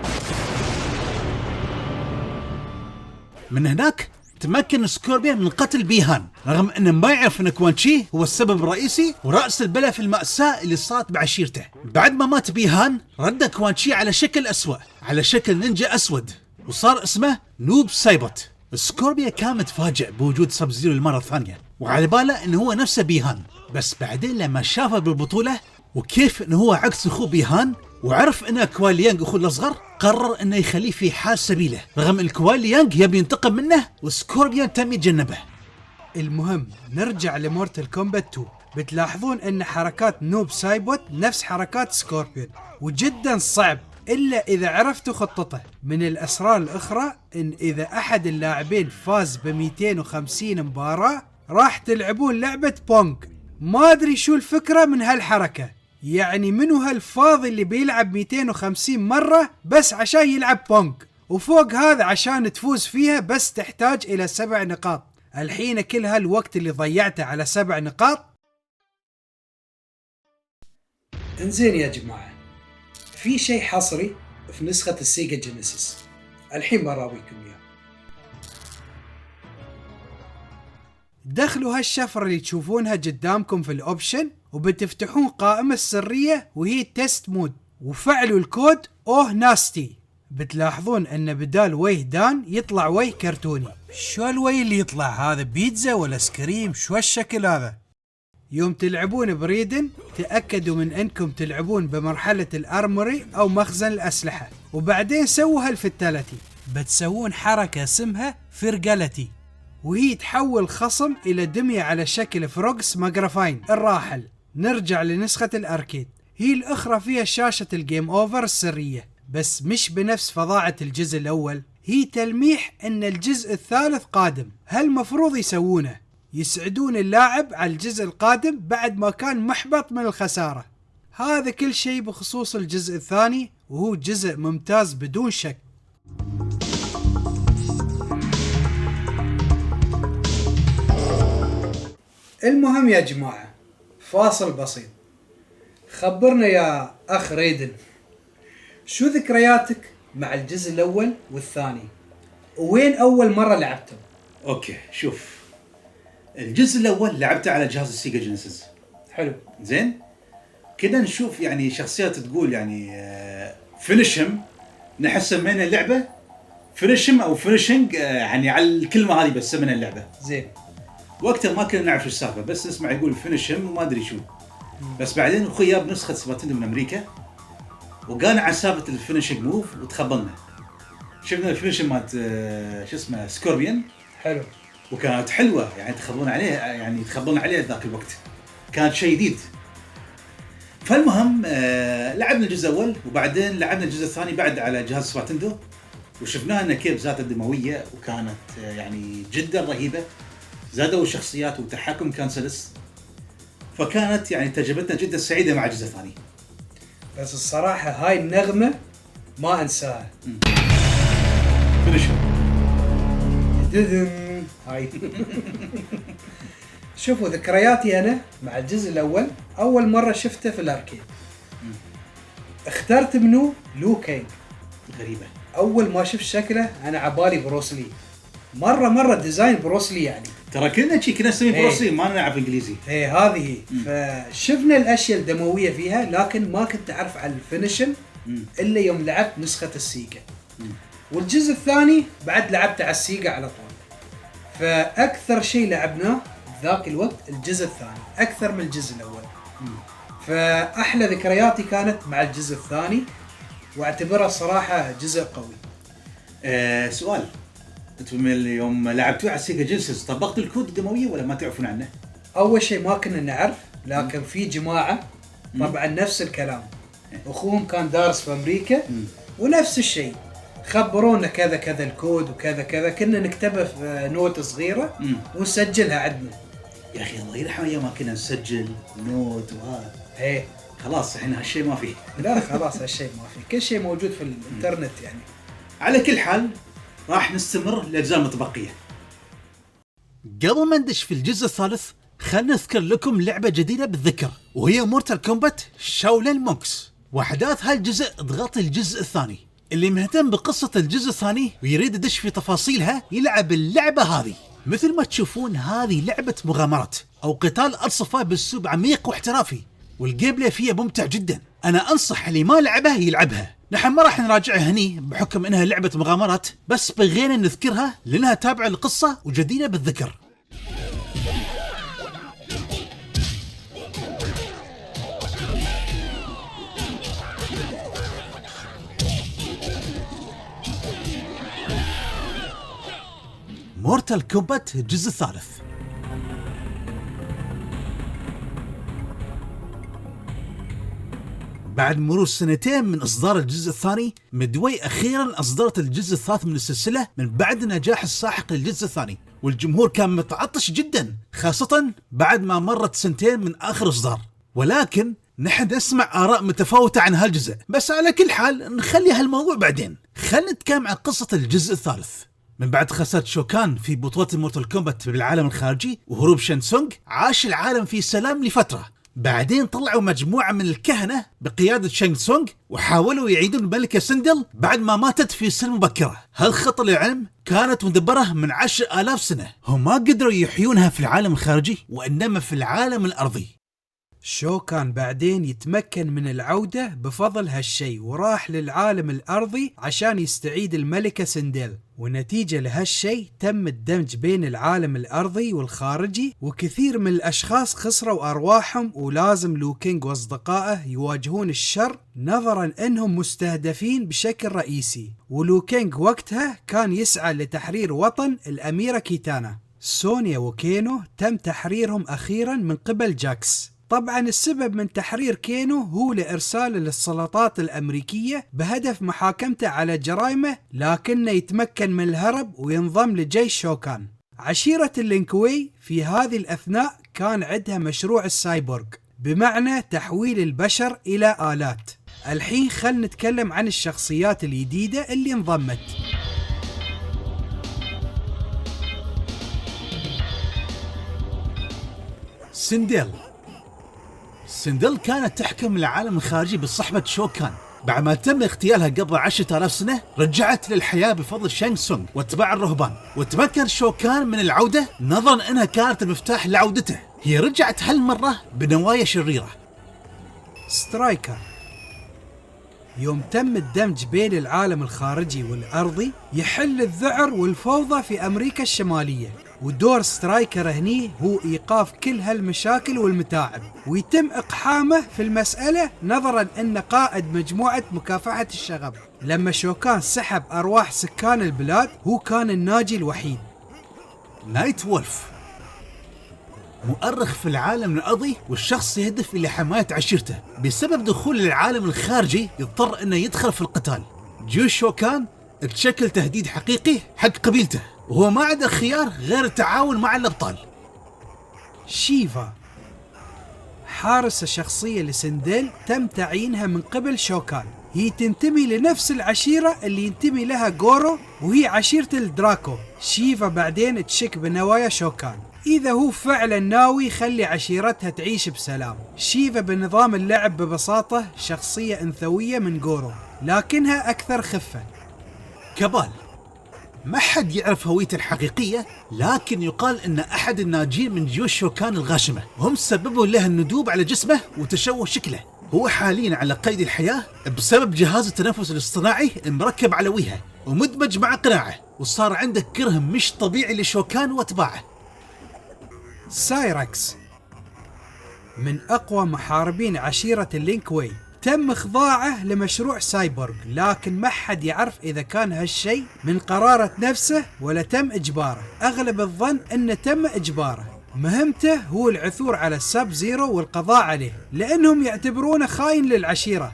من هناك تمكن سكوربيون من قتل بيهان، رغم انه ما يعرف ان كوانشي هو السبب الرئيسي ورأس البلا في المأساة اللي صارت بعشيرته. بعد ما مات بيهان رد كوانشي على شكل أسوأ، على شكل نينجا أسود، وصار اسمه نوب سايبوت. سكوربيا كان متفاجئ بوجود سب زيرو المرة الثانية وعلى باله انه هو نفسه بيهان. بس بعدين لما شافه بالبطولة وكيف انه هو عكس اخوه بيهان وعرف انه كواي ليانغ اخوه الاصغر، قرر انه يخليه في حال سبيله، رغم ان كواي ليانغ يبي ينتقم منه وسكوربيون تم يتجنبه. المهم نرجع لمورتل كومبات 2. بتلاحظون ان حركات نوب سايبوت نفس حركات سكوربيون وجدا صعب إلا إذا عرفتوا خطته. من الأسرار الأخرى إن إذا أحد اللاعبين فاز ب 250 مباراة راح تلعبون لعبة بونج. ما أدري شو الفكرة من هالحركة، يعني منو هالفاضي اللي بيلعب 250 مرة بس عشان يلعب بونج، وفوق هذا عشان تفوز فيها بس تحتاج إلى 7 نقاط. الحين كل هالوقت اللي ضيعته على 7 نقاط. انزين يا جماعة، في شيء حصري في نسخة السيجا جينيسيس الحين براويكم اياه. دخلوا هالشفرة اللي تشوفونها قدامكم في الاوبشن وبتفتحون قائمة سرية وهي تيست مود، وفعلوا الكود اوه ناستي. بتلاحظون ان بدال ويه دان يطلع ويه كرتوني. شو الويه اللي يطلع هذا؟ بيتزا ولا سكريم؟ شو الشكل هذا؟ يوم تلعبون بريدن تأكدوا من انكم تلعبون بمرحلة الارموري او مخزن الاسلحة، وبعدين سووا هالفتالتي. بتسوون حركة اسمها فرقلتي، وهي تحول خصم الى دمية على شكل فروكس ماجرافاين الراحل. نرجع لنسخة الاركيد، هي الاخرى فيها شاشة الجيم اوفر السرية، بس مش بنفس فظاعة الجزء الاول. هي تلميح ان الجزء الثالث قادم. هل مفروض يسوونه؟ يسعدون اللاعب على الجزء القادم بعد ما كان محبط من الخسارة. هذا كل شيء بخصوص الجزء الثاني، وهو جزء ممتاز بدون شك. المهم يا جماعة، فاصل بسيط. خبرنا يا أخ ريدن، شو ذكرياتك مع الجزء الأول والثاني؟ وين أول مرة لعبته؟ اوكي شوف، الجزء الاول لعبته على جهاز السيجا جينيسيس. حلو. زين، كنا نشوف يعني شخصيات تقول يعني فينيشم، نحن سمينا اللعبه فينيشم او فينيشنج، يعني على الكلمه هذه بس سمينا اللعبه. زين. وقتها ما كنا نعرف شو السالفه، بس نسمع يقول فينيشم وما ادري شو. بس بعدين اخوي جاب نسخه سوبر نتندو من امريكا وقال عن سالفه الفينيشنج موف وتخبلنا. شفنا الفينيشن مالت شو اسمه سكوربيون. حلو. وكانت حلوه، يعني تخبلنا عليها ذاك الوقت، كانت شيء جديد. فالمهم لعبنا الجزء الاول وبعدين لعبنا الجزء الثاني بعد على جهاز سوبر نتندو، وشفناها ان كيف زادت دمويه وكانت يعني جدا رهيبه. زادوا الشخصيات والتحكم كان سلس، فكانت يعني تجربتنا جدا سعيده مع الجزء الثاني. بس الصراحة هاي النغمة ما أنساها. فينيشر ددن هاي. شوفوا ذكرياتي أنا مع الجزء الأول، أول مرة شفته في الأركيد اخترت منه لو كينج. غريبه، أول ما شفت شكله أنا عبالي بروسلي، مرة ديزاين بروسلي يعني. ترى كنا نسميه إيه. بروسلي، ما نعرف انجليزي. هي هذه. فشفنا الاشياء الدمويه فيها، لكن ما كنت اعرف على الفينيشن الا يوم لعبت نسخه السيجا. والجزء الثاني بعد لعبته على السيجا على طول. فاكثر شيء لعبناه ذاك الوقت الجزء الثاني اكثر من الجزء الاول. فاحلى ذكرياتي كانت مع الجزء الثاني، واعتبرها صراحه جزء قوي. سؤال، انتم يوم لعبتوه على السيجا جينيسيس طبقتوا الكود الدمويه ولا ما تعرفون عنه؟ اول شيء ما كنا نعرف، لكن في جماعه طبعا نفس الكلام، اخوهم كان دارس في امريكا ونفس الشيء خبرونا كذا كذا الكود وكذا كذا، كنا نكتبه في نوت صغيره ونسجلها عندنا. يا اخي الله يرحمه ايام ما كنا نسجل نوت وهذا. ايه خلاص احنا هالشيء ما فيه. لا خلاص هالشيء ما في، كل شيء موجود في الانترنت يعني. على كل حال راح نستمر للاجزاء المتبقيه. قبل ما ندش في الجزء الثالث، خلنا نذكر لكم لعبة جديدة بالذكر، وهي مورتال كومبات شاولين مونكس. واحداث هالجزء تغطي الجزء الثاني. اللي مهتم بقصة الجزء الثاني ويريد يدش في تفاصيلها يلعب اللعبة هذه. مثل ما تشوفون هذه لعبة مغامرات أو قتال أرض صفاء بأسلوب عميق واحترافي، والجيم بلاي فيها ممتع جدا. أنا أنصح اللي ما لعبها يلعبها. نحن ما راح نراجعها هني بحكم إنها لعبة مغامرات، بس بغينا نذكرها لأنها تابعة للقصة وجديدة بالذكر. مورتال كومبات الجزء الثالث. بعد مرور سنتين من إصدار الجزء الثاني، ميدواي أخيراً أصدرت الجزء الثالث من السلسلة من بعد النجاح الساحق للجزء الثاني، والجمهور كان متعطش جداً، خاصة بعد ما مرت سنتين من آخر إصدار. ولكن نحن نسمع آراء متفاوتة عن هالجزء، بس على كل حال نخلي هالموضوع بعدين. خلنا نتكلم عن قصة الجزء الثالث. من بعد خسارة شوكان في بطولة مورتال كومبات بالعالم الخارجي وهروب شانسونغ، عاش العالم في سلام لفترة. بعدين طلعوا مجموعة من الكهنة بقيادة شانغ سونغ وحاولوا يعيدون الملكة سندل بعد ما ماتت في سن مبكرة. هالخطة للعلم كانت مدبرة من 10,000 سنة. هم ما قدروا يحيونها في العالم الخارجي وإنما في العالم الأرضي. شوكان بعدين يتمكن من العودة بفضل هالشي، وراح للعالم الأرضي عشان يستعيد الملكة سنديل. ونتيجة لهالشي تم الدمج بين العالم الأرضي والخارجي، وكثير من الأشخاص خسروا أرواحهم، ولازم لو كينغ وأصدقائه يواجهون الشر نظرا أنهم مستهدفين بشكل رئيسي. ولو كينغ وقتها كان يسعى لتحرير وطن الأميرة كيتانا. سونيا وكينو تم تحريرهم أخيرا من قبل جاكس. طبعا السبب من تحرير كينو هو لإرساله للسلطات الأمريكية بهدف محاكمته على جرائمه، لكنه يتمكن من الهرب وينضم لجيش شوكان. عشيرة اللينكوي في هذه الأثناء كان عندها مشروع السايبورغ، بمعنى تحويل البشر إلى آلات. الحين خل نتكلم عن الشخصيات الجديدة اللي انضمت. سندل كانت تحكم العالم الخارجي بصحبة شوكان. بعد ما تم اغتيالها قبل 10,000 سنة رجعت للحياة بفضل شانغ سونغ واتباع الرهبان، وتمكن شوكان من العودة نظرا انها كانت المفتاح لعودته. هي رجعت هالمرة بنوايا شريرة. سترايكر، يوم تم الدمج بين العالم الخارجي والأرضي يحل الذعر والفوضى في أمريكا الشمالية، ودور سترايكر هني هو إيقاف كل هالمشاكل والمتاعب، ويتم إقحامه في المسألة نظرا أن قائد مجموعة مكافحة الشغب لما شوكان سحب أرواح سكان البلاد هو كان الناجي الوحيد. نايت وولف، مؤرخ في العالم الأرضي والشخص يهدف إلى حماية عشيرته. بسبب دخول العالم الخارجي يضطر أنه يدخل في القتال. جيوش شوكان تشكل تهديد حقيقي حق قبيلته، وهو ما عنده خيار غير التعاون مع الأبطال. شيفا، حارس الشخصية لسندل تم تعيينها من قبل شوكان. هي تنتمي لنفس العشيرة اللي ينتمي لها غورو، وهي عشيرة الدراكو. شيفا بعدين تشك بنوايا شوكان إذا هو فعلا ناوي يخلي عشيرتها تعيش بسلام. شيفا بنظام اللعب ببساطة شخصية أنثوية من غورو، لكنها أكثر خفة. كابال، ما حد يعرف هويته الحقيقية، لكن يقال أن أحد الناجين من جيوش شوكان الغاشمة، وهم سببوا له الندوب على جسمه وتشوه شكله. هو حاليا على قيد الحياة بسبب جهاز التنفس الاصطناعي مركب على وجهه ومدمج مع قناعه، وصار عنده كره مش طبيعي لشوكان واتباعه. سايركس، من أقوى محاربين عشيرة اللينكوي، تم إخضاعه لمشروع سايبورغ، لكن ما حد يعرف إذا كان هالشيء من قرارة نفسه ولا تم إجباره. أغلب الظن أنه تم إجباره. مهمته هو العثور على الساب زيرو والقضاء عليه، لأنهم يعتبرونه خاين للعشيرة.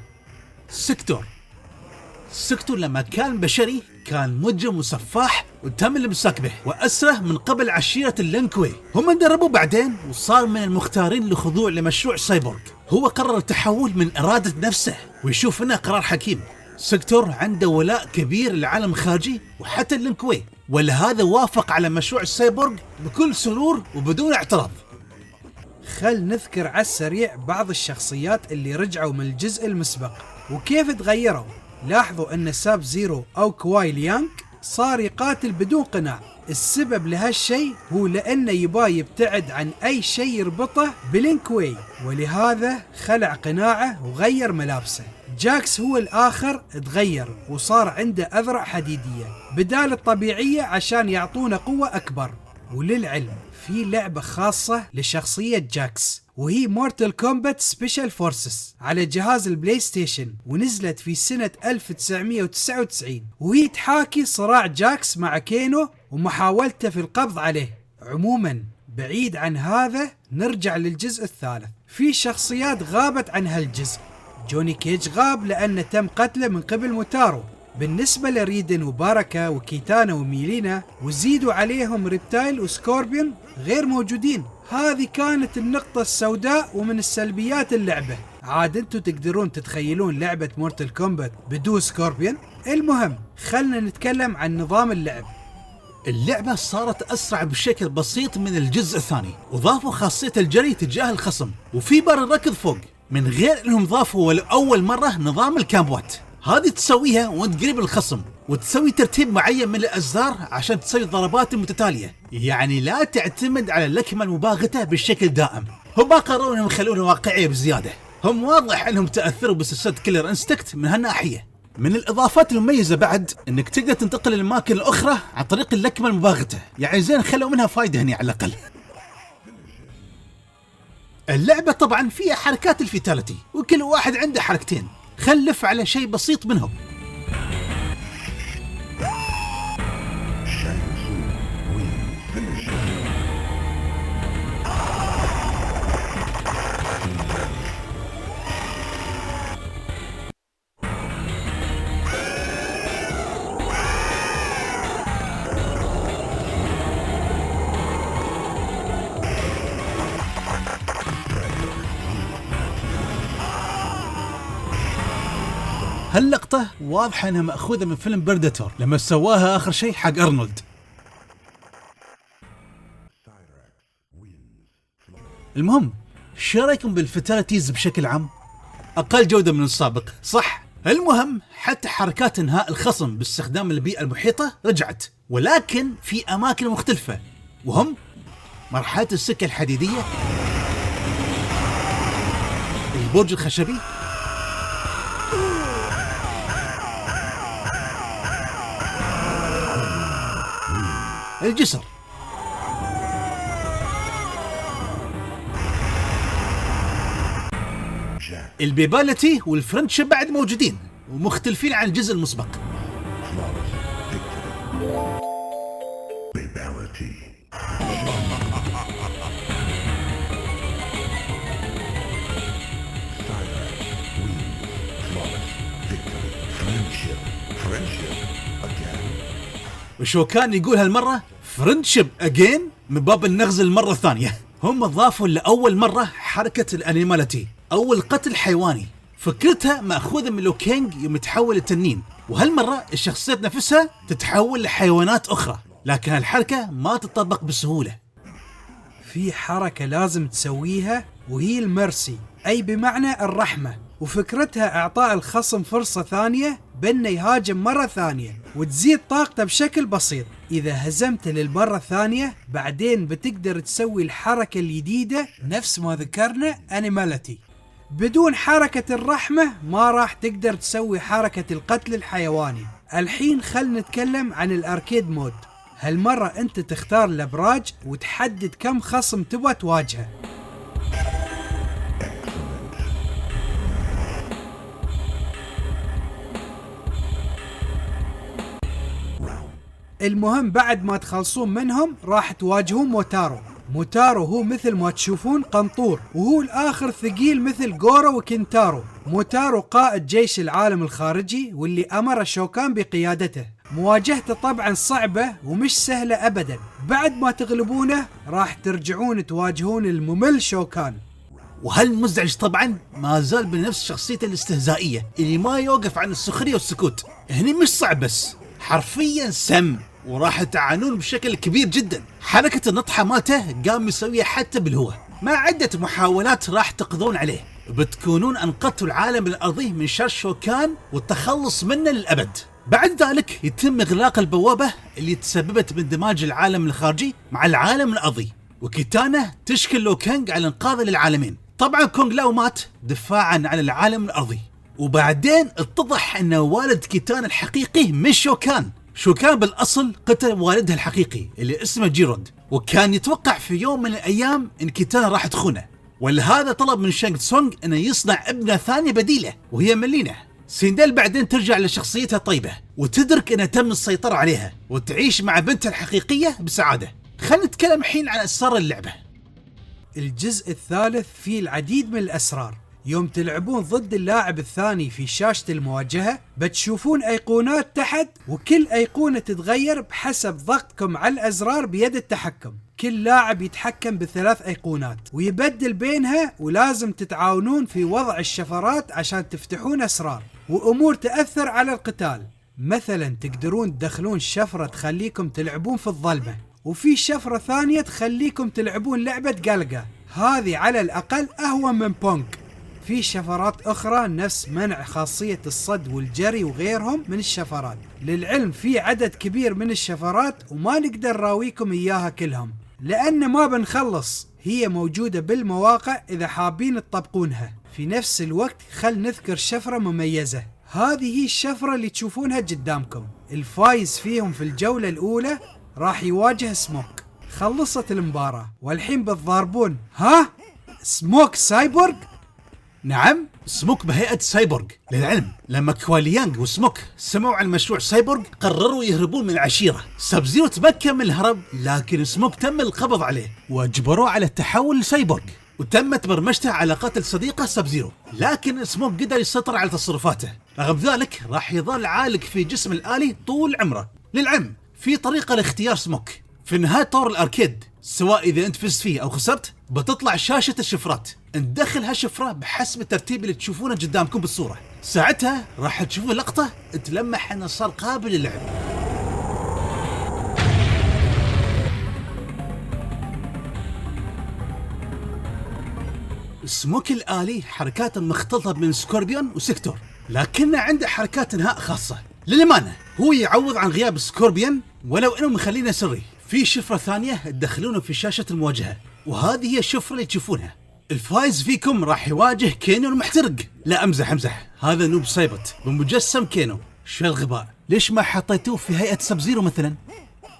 سكتور لما كان بشري كان مجرم وسفاح، وتم الامساك به وأسره من قبل عشيرة اللينكوي. هم دربوه بعدين وصار من المختارين للخضوع لمشروع سايبورغ. هو قرر التحول من إرادة نفسه ويشوف انه قرار حكيم. سكتور عنده ولاء كبير للعالم الخارجي وحتى اللينكوي، ولهذا وافق على مشروع السايبورغ بكل سرور وبدون اعتراض. خل نذكر على السريع بعض الشخصيات اللي رجعوا من الجزء المسبق وكيف تغيروا. لاحظوا أن ساب زيرو أو كواي ليانغ صار يقاتل بدون قناع. السبب لهالشيء هو لأنه يباه يبتعد عن أي شيء يربطه بلينكوي، ولهذا خلع قناعه وغير ملابسه. جاكس هو الآخر تغير وصار عنده أذرع حديدية بدال الطبيعية عشان يعطونا قوة أكبر. وللعلم في لعبة خاصة لشخصية جاكس وهي مورتال كومبات سبيشال فورسز على جهاز البلاي ستيشن، ونزلت في سنة 1999، وهي تحاكي صراع جاكس مع كينو ومحاولته في القبض عليه. عموما بعيد عن هذا نرجع للجزء الثالث. في شخصيات غابت عن هالجزء. جوني كيج غاب لأنه تم قتله من قبل موتارو. بالنسبة لريدن وباركا وكيتانا وميلينا وزيدوا عليهم ريبتايل وسكوربيون غير موجودين. هذه كانت النقطة السوداء ومن السلبيات اللعبة. عاد انتوا تقدرون تتخيلون لعبة مورتال كومبات بدون سكوربيون؟ المهم خلنا نتكلم عن نظام اللعب. اللعبة صارت أسرع بشكل بسيط من الجزء الثاني، وضافوا خاصية الجري تجاه الخصم وفي بار الركض فوق، من غير انهم ضافوا لأول مرة نظام الكامبوات. هذه تسويها وانت قريب الخصم، وتسوي ترتيب معين من الأزرار عشان تسوي الضربات المتتالية، يعني لا تعتمد على اللكمة المباغتة بالشكل دائم. هم قرروا انهم يخلونها واقعية بزيادة. هم واضح انهم تأثروا بسلسلة كيلر انستكت من هالناحية. من الإضافات المميزة بعد انك تقدر تنتقل للأماكن الأخرى عن طريق اللكمة المباغتة، يعني زين خلوا منها فايدة هني على الأقل. اللعبة طبعا فيها حركات الفيتاليتي، وكل واحد عنده حركتين. خلف على شيء بسيط منهم. هاللقطة واضحة انها مأخوذة من فيلم بريداتور لما سواها اخر شيء حق ارنولد. المهم، شو رايكم بالفتاليتيز بشكل عام؟ اقل جودة من السابق صح؟ المهم حتى حركات انهاء الخصم باستخدام البيئة المحيطة رجعت، ولكن في اماكن مختلفة، وهم مرحلة السكة الحديدية، البرج الخشبي، الجسر، البيبالتي والفرنشيب بعد موجودين ومختلفين عن الجزء المسبق. وشو كان يقول هالمرة فرنشيب أجين من باب النغز المرة الثانية. هم ضافوا لأول مرة حركة الأنيماليتي أو القتل الحيواني، فكرتها مأخوذة من لو كينج يوم يتحول لتنين، وهالمرة الشخصيات نفسها تتحول لحيوانات أخرى، لكن هالحركة ما تطبق بسهولة. في حركة لازم تسويها وهي المرسي، أي بمعنى الرحمة، وفكرتها إعطاء الخصم فرصة ثانية بأنه يهاجم مرة ثانية وتزيد طاقته بشكل بسيط. إذا هزمته للمرة الثانية بعدين بتقدر تسوي الحركة الجديدة نفس ما ذكرنا أنيماليتي. بدون حركة الرحمة ما راح تقدر تسوي حركة القتل الحيواني. الحين خلنا نتكلم عن الأركيد مود. هالمرة أنت تختار الأبراج وتحدد كم خصم تبغى تواجهه. المهم بعد ما تخلصون منهم راح تواجهون موتارو. موتارو هو مثل ما تشوفون قنطور، وهو الآخر ثقيل مثل غورو وكينتارو. موتارو قائد جيش العالم الخارجي واللي أمر شوكان بقيادته. مواجهته طبعا صعبة ومش سهلة أبدا. بعد ما تغلبونه راح ترجعون تواجهون الممل شوكان. وهالمزعج طبعا ما زال بنفس شخصيته الاستهزائية اللي ما يوقف عن السخرية والسكوت. هني مش صعب بس حرفيا سم، وراح تعانون بشكل كبير جدا. حركة النطحة مالته قام يسويها حتى بالهواء. مع عدة محاولات راح تقضون عليه، بتكونون أنقذتوا العالم الأرضي من شر شوكان والتخلص منه للأبد. بعد ذلك يتم إغلاق البوابة اللي تسببت باندماج العالم الخارجي مع العالم الأرضي، وكيتانا تشكل لو كينج على إنقاذه للعالمين. طبعا كونغ لاو مات دفاعا عن العالم الأرضي، وبعدين اتضح أن والد كيتانا الحقيقي مش شوكان. شوكان بالأصل قتل والدها الحقيقي اللي اسمه جيرود، وكان يتوقع في يوم من الأيام إن كيتانا راح تخونه، ولهذا طلب من شانغ تسونغ أنه يصنع ابنة ثانية بديلة وهي ملينة. سيندل بعدين ترجع لشخصيتها طيبة وتدرك أنها تم السيطرة عليها وتعيش مع بنتها الحقيقية بسعادة. خلينا نتكلم الحين عن أسرار اللعبة. الجزء الثالث فيه العديد من الأسرار. يوم تلعبون ضد اللاعب الثاني في شاشة المواجهة بتشوفون أيقونات تحت، وكل أيقونة تتغير بحسب ضغطكم على الأزرار بيد التحكم. كل لاعب يتحكم ب3 أيقونات ويبدل بينها، ولازم تتعاونون في وضع الشفرات عشان تفتحون أسرار وأمور تأثر على القتال. مثلا تقدرون تدخلون شفرة تخليكم تلعبون في الظلمة، وفي شفرة ثانية تخليكم تلعبون لعبة قلقة، هذه على الأقل أهون من بونج. في شفرات أخرى نفس منع خاصية الصد والجري وغيرهم من الشفرات. للعلم في عدد كبير من الشفرات وما نقدر راويكم إياها كلهم لأن ما بنخلص. هي موجودة بالمواقع إذا حابين تطبقونها. في نفس الوقت خل نذكر شفرة مميزة. هذه هي الشفرة اللي تشوفونها قدامكم. الفايز فيهم في الجولة الأولى راح يواجه سموك. خلصت المباراة والحين بتضاربون. ها؟ سموك سايبورغ؟ نعم، سموك بهيئة سايبورغ. للعلم لما كواليانغ وسموك سمعوا عن مشروع سايبورغ قرروا يهربون من العشيرة. ساب زيرو تمكن من الهرب، لكن سموك تم القبض عليه واجبروه على التحول لسايبورغ، وتمت برمجته على قتل صديقه ساب زيرو. لكن سموك قدر يسيطر على تصرفاته، رغم ذلك راح يظل عالق في جسم الآلي طول عمره. للعلم في طريقة لاختيار سموك. في نهاية طور الأركيد سواء إذا أنت فزت فيه أو خسرت بتطلع شاشة الشفرات. ندخل هالشفرة بحسب الترتيب اللي تشوفونه قدامكم بالصورة. ساعتها راح تشوف لقطة تلمح انه صار قابل للعب. سموك الآلي حركاته مختلطة بين سكوربيون وسيكتور، لكنه عنده حركات انهاء خاصة. للأمانة هو يعوض عن غياب سكوربيون، ولو انه مخلينه سري. في شفرة ثانية تدخلونه في شاشة المواجهة، وهذه هي الشفرة اللي تشوفونها. الفايز فيكم راح يواجه كينو المحترق. لا امزح، هذا نوب سايبوت بمجسم كينو. شو الغباء، ليش ما حطيتوه في هيئة سب زيرو مثلا؟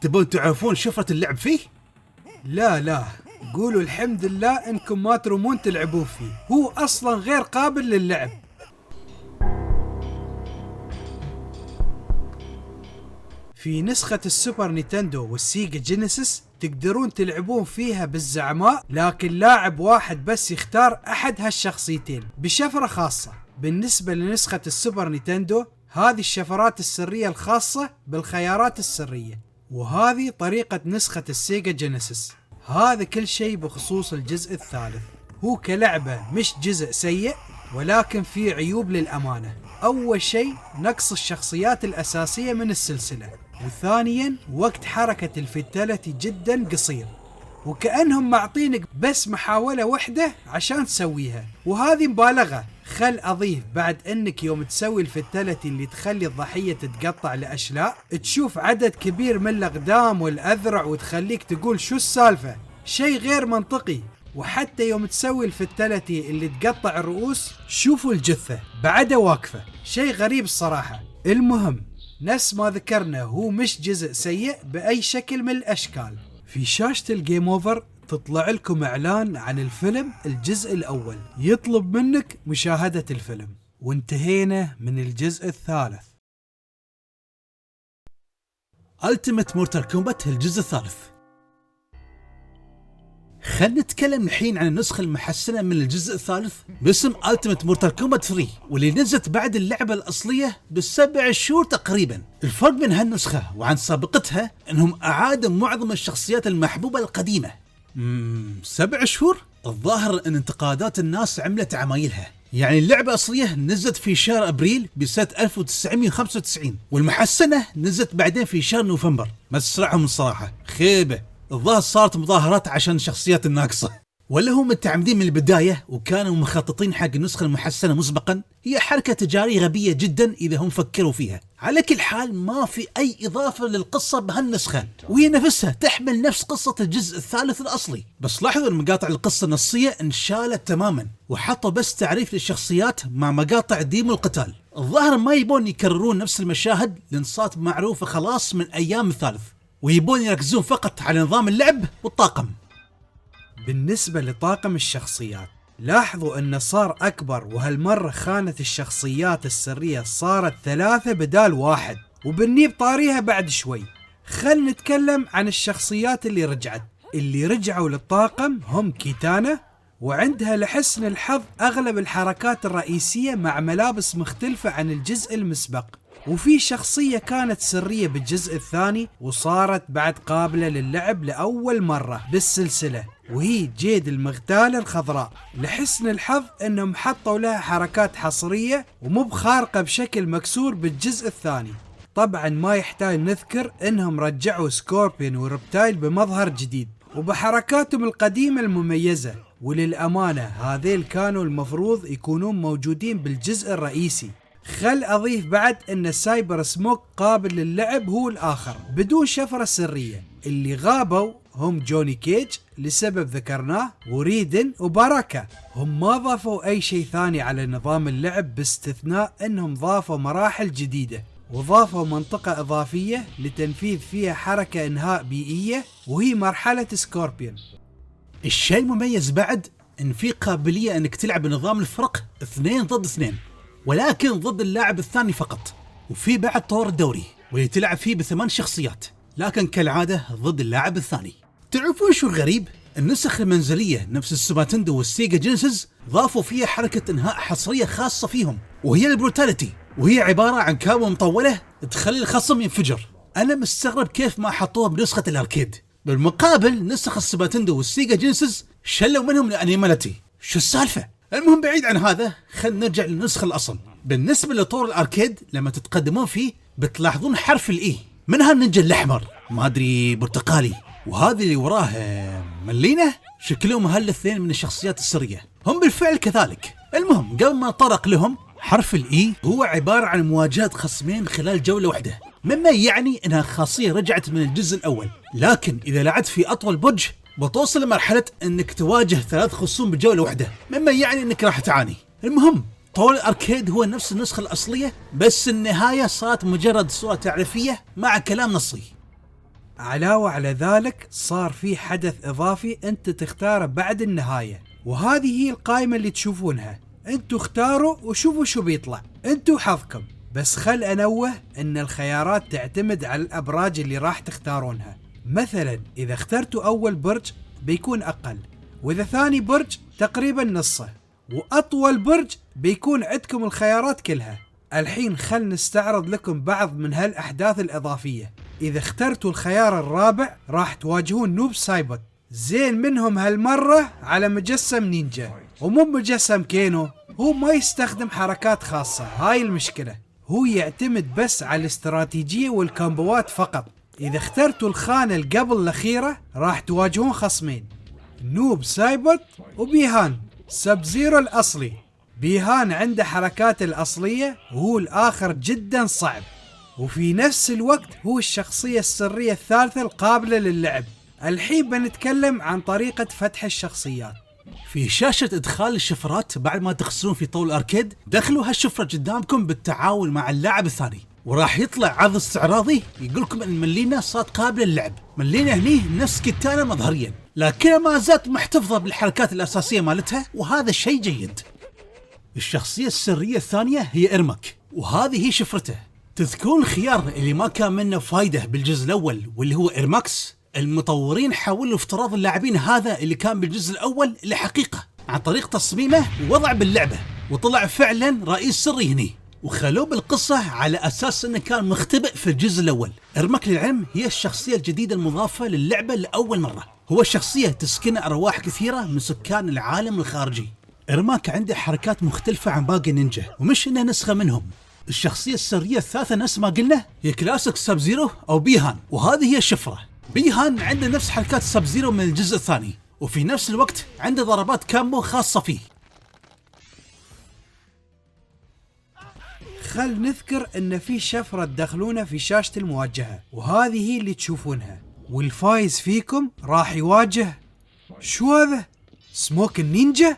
تبون تعرفون شفرة اللعب فيه؟ لا قولوا الحمد لله انكم ما ترمون تلعبون فيه، هو اصلا غير قابل للعب. في نسخة السوبر نينتندو والسيجا جينيسيس تقدرون تلعبون فيها بالزعماء، لكن لاعب واحد بس يختار احد هالشخصيتين بشفرة خاصة. بالنسبة لنسخة السوبر نينتندو هذه الشفرات السرية الخاصة بالخيارات السرية، وهذه طريقة نسخة السيجا جينيسيس. هذا كل شيء بخصوص الجزء الثالث. هو كلعبة مش جزء سيء، ولكن فيه عيوب للأمانة. أول شيء نقص الشخصيات الأساسية من السلسلة، وثانيا وقت حركة الفتاليتي جدا قصير، وكأنهم معطينك بس محاولة واحدة عشان تسويها، وهذه مبالغة. خل أضيف بعد أنك يوم تسوي الفتاليتي اللي تخلي الضحية تتقطع لأشلاء، تشوف عدد كبير من الأقدام والأذرع وتخليك تقول شو السالفة، شيء غير منطقي. وحتى يوم تسوي الفتاليتي اللي تقطع الرؤوس، شوفوا الجثة بعدها واقفة، شيء غريب الصراحة. المهم نفس ما ذكرنا هو مش جزء سيء بأي شكل من الأشكال. في شاشة الجيم اوفر تطلع لكم إعلان عن الفيلم الجزء الأول، يطلب منك مشاهدة الفيلم. وانتهينا من الجزء الثالث. Ultimate Mortal Kombat الجزء الثالث. خلنا نتكلم الحين عن النسخة المحسنة من الجزء الثالث باسم Ultimate Mortal Kombat 3، واللي نزلت بعد اللعبة الأصلية ب7 شهور تقريبا. الفرق بين هالنسخة وعن سابقتها انهم اعادوا معظم الشخصيات المحبوبة القديمة. 7 شهور؟ الظاهر ان انتقادات الناس عملت عمايلها. يعني اللعبة الأصلية نزلت في شهر أبريل بسنة 1995، والمحسنة نزلت بعدين في شهر نوفمبر. ما تسرعهم الصراحة، خيبة. الظاهر صارت مظاهرات عشان الشخصيات الناقصة، ولا هم متعمدين من البداية وكانوا مخططين حق النسخة المحسنة مسبقا؟ هي حركة تجارية غبية جدا إذا هم فكروا فيها. على كل حال ما في أي إضافة للقصة بهالنسخة، وهي نفسها تحمل نفس قصة الجزء الثالث الأصلي. بس لاحظوا أن مقاطع القصة النصية انشالت تماما، وحطوا بس تعريف للشخصيات مع مقاطع ديمو القتال. الظاهر ما يبون يكررون نفس المشاهد لأن صارت معروفة خلاص من أيام الثالث، ويبون يركزون فقط على نظام اللعب والطاقم. بالنسبة لطاقم الشخصيات لاحظوا أنه صار أكبر، وهالمرة خانة الشخصيات السرية صارت 3 بدال 1، وبنيب طاريها بعد شوي. خل نتكلم عن الشخصيات اللي رجعت. اللي رجعوا للطاقم هم كيتانا، وعندها لحسن الحظ أغلب الحركات الرئيسية مع ملابس مختلفة عن الجزء المسبق. وفي شخصية كانت سرية بالجزء الثاني وصارت بعد قابلة للعب لأول مرة بالسلسلة، وهي جيد المغتالة الخضراء. لحسن الحظ انهم حطوا لها حركات حصرية ومو بخارقة بشكل مكسور بالجزء الثاني. طبعا ما يحتاج نذكر انهم رجعوا سكوربين وربتايل بمظهر جديد وبحركاتهم القديمة المميزة، وللأمانة هذيل كانوا المفروض يكونون موجودين بالجزء الرئيسي. خل أضيف بعد أن سايبر سموك قابل للعب هو الآخر بدون شفرة سرية. اللي غابوا هم جوني كيج لسبب ذكرناه، وريدن وباراكا. هم ما ضافوا أي شيء ثاني على نظام اللعب باستثناء أنهم ضافوا مراحل جديدة وضافوا منطقة إضافية لتنفيذ فيها حركة إنهاء بيئية، وهي مرحلة سكوربيون. الشيء المميز بعد أن في قابلية أنك تلعب نظام الفرق 2 ضد 2، ولكن ضد اللاعب الثاني فقط. وفي بعد طور الدوري واللي تلعب فيه ب8 شخصيات، لكن كالعادة ضد اللاعب الثاني. تعرفون شو الغريب؟ النسخ المنزلية نفس السوباتندو والسيجا جينيسيس ضافوا فيها حركة انهاء حصرية خاصة فيهم، وهي البروتاليتي، وهي عبارة عن كابة مطولة تخلي الخصم ينفجر. أنا مستغرب كيف ما حطوها بنسخة الأركيد. بالمقابل نسخ السوباتندو والسيجا جينيسيس شلوا منهم الأنيماليتي. شو السالفة؟ المهم بعيد عن هذا، خلينا نرجع للنسخة الأصل. بالنسبة لطور الأركيد لما تتقدمون فيه بتلاحظون حرف الإي منها النينجا الأحمر ما أدري برتقالي، وهذه اللي وراه ملينة شكلهم هالاثنين من الشخصيات السرية هم بالفعل كذلك. المهم قبل ما طرق لهم حرف الإي هو عبارة عن مواجهة خصمين خلال جولة واحدة، مما يعني انها خاصية رجعت من الجزء الأول، لكن إذا لعبت في أطول برج بتوصل لمرحلة انك تواجه 3 خصوم بجولة واحدة، مما يعني انك راح تعاني. المهم طور الأركيد هو نفس النسخة الأصلية، بس النهاية صارت مجرد صورة تعريفية مع كلام نصي. علاوة على ذلك صار في حدث إضافي أنت تختاره بعد النهاية، وهذه هي القائمة اللي تشوفونها. أنتوا اختاروا وشوفوا شو بيطلع، أنتوا حظكم. بس خل أنوه أن الخيارات تعتمد على الأبراج اللي راح تختارونها. مثلا إذا اخترتوا أول برج بيكون أقل، وإذا ثاني برج تقريبا نصه، وأطول برج بيكون عندكم الخيارات كلها. الحين خل نستعرض لكم بعض من هالأحداث الإضافية. إذا اخترتوا الخيار الرابع راح تواجهون نوب سايبوت، زين منهم هالمرة على مجسم نينجا ومو مجسم كينو. هو ما يستخدم حركات خاصة، هاي المشكلة. هو يعتمد بس على الاستراتيجية والكامبوات فقط. إذا اخترتوا الخانة القبل الأخيرة راح تواجهون خصمين، نوب سايبوت وبيهان سب زيرو الأصلي. بيهان عنده حركات الأصلية وهو الآخر جدا صعب، وفي نفس الوقت هو الشخصية السرية الثالثة القابلة للعب. الحين بنتكلم عن طريقة فتح الشخصيات. في شاشة إدخال الشفرات بعد ما تخسرون في طور الأركيد دخلوا هالشفرة قدامكم بالتعاون مع اللاعب الثاني، وراح يطلع عرض استعراضي يقولكم أن ملينا صارت قابلة للعب. ملينا هني نفس كتانة مظهريا، لكنها ما زالت محتفظة بالحركات الأساسية مالتها، وهذا شيء جيد. الشخصية السرية الثانية هي إرمك، وهذه هي شفرته. تذكرون الخيار اللي ما كان منه فايدة بالجزء الأول واللي هو إرماكس؟ المطورين حاولوا افتراض اللاعبين هذا اللي كان بالجزء الأول لحقيقة عن طريق تصميمه ووضعه باللعبة، وطلع فعلا رئيس سري هني، وخلوه بالقصة على أساس أنه كان مختبئ في الجزء الأول. إرمك للعلم هي الشخصية الجديدة المضافة للعبة لأول مرة. هو شخصية تسكن أرواح كثيرة من سكان العالم الخارجي. إرماك عنده حركات مختلفة عن باقي النينجا، ومش إنها نسخة منهم. الشخصية السرية الثالثة نفس ما قلنا هي كلاسيك سب زيرو أو بيهان، وهذه هي الشفرة. بيهان عنده نفس حركات سب زيرو من الجزء الثاني، وفي نفس الوقت عنده ضربات كامبو خاصة فيه. خل نذكر ان في شفرة تدخلونها في شاشة المواجهة، وهذه هي اللي تشوفونها. والفايز فيكم راح يواجه شو هذا؟ سموك النينجا.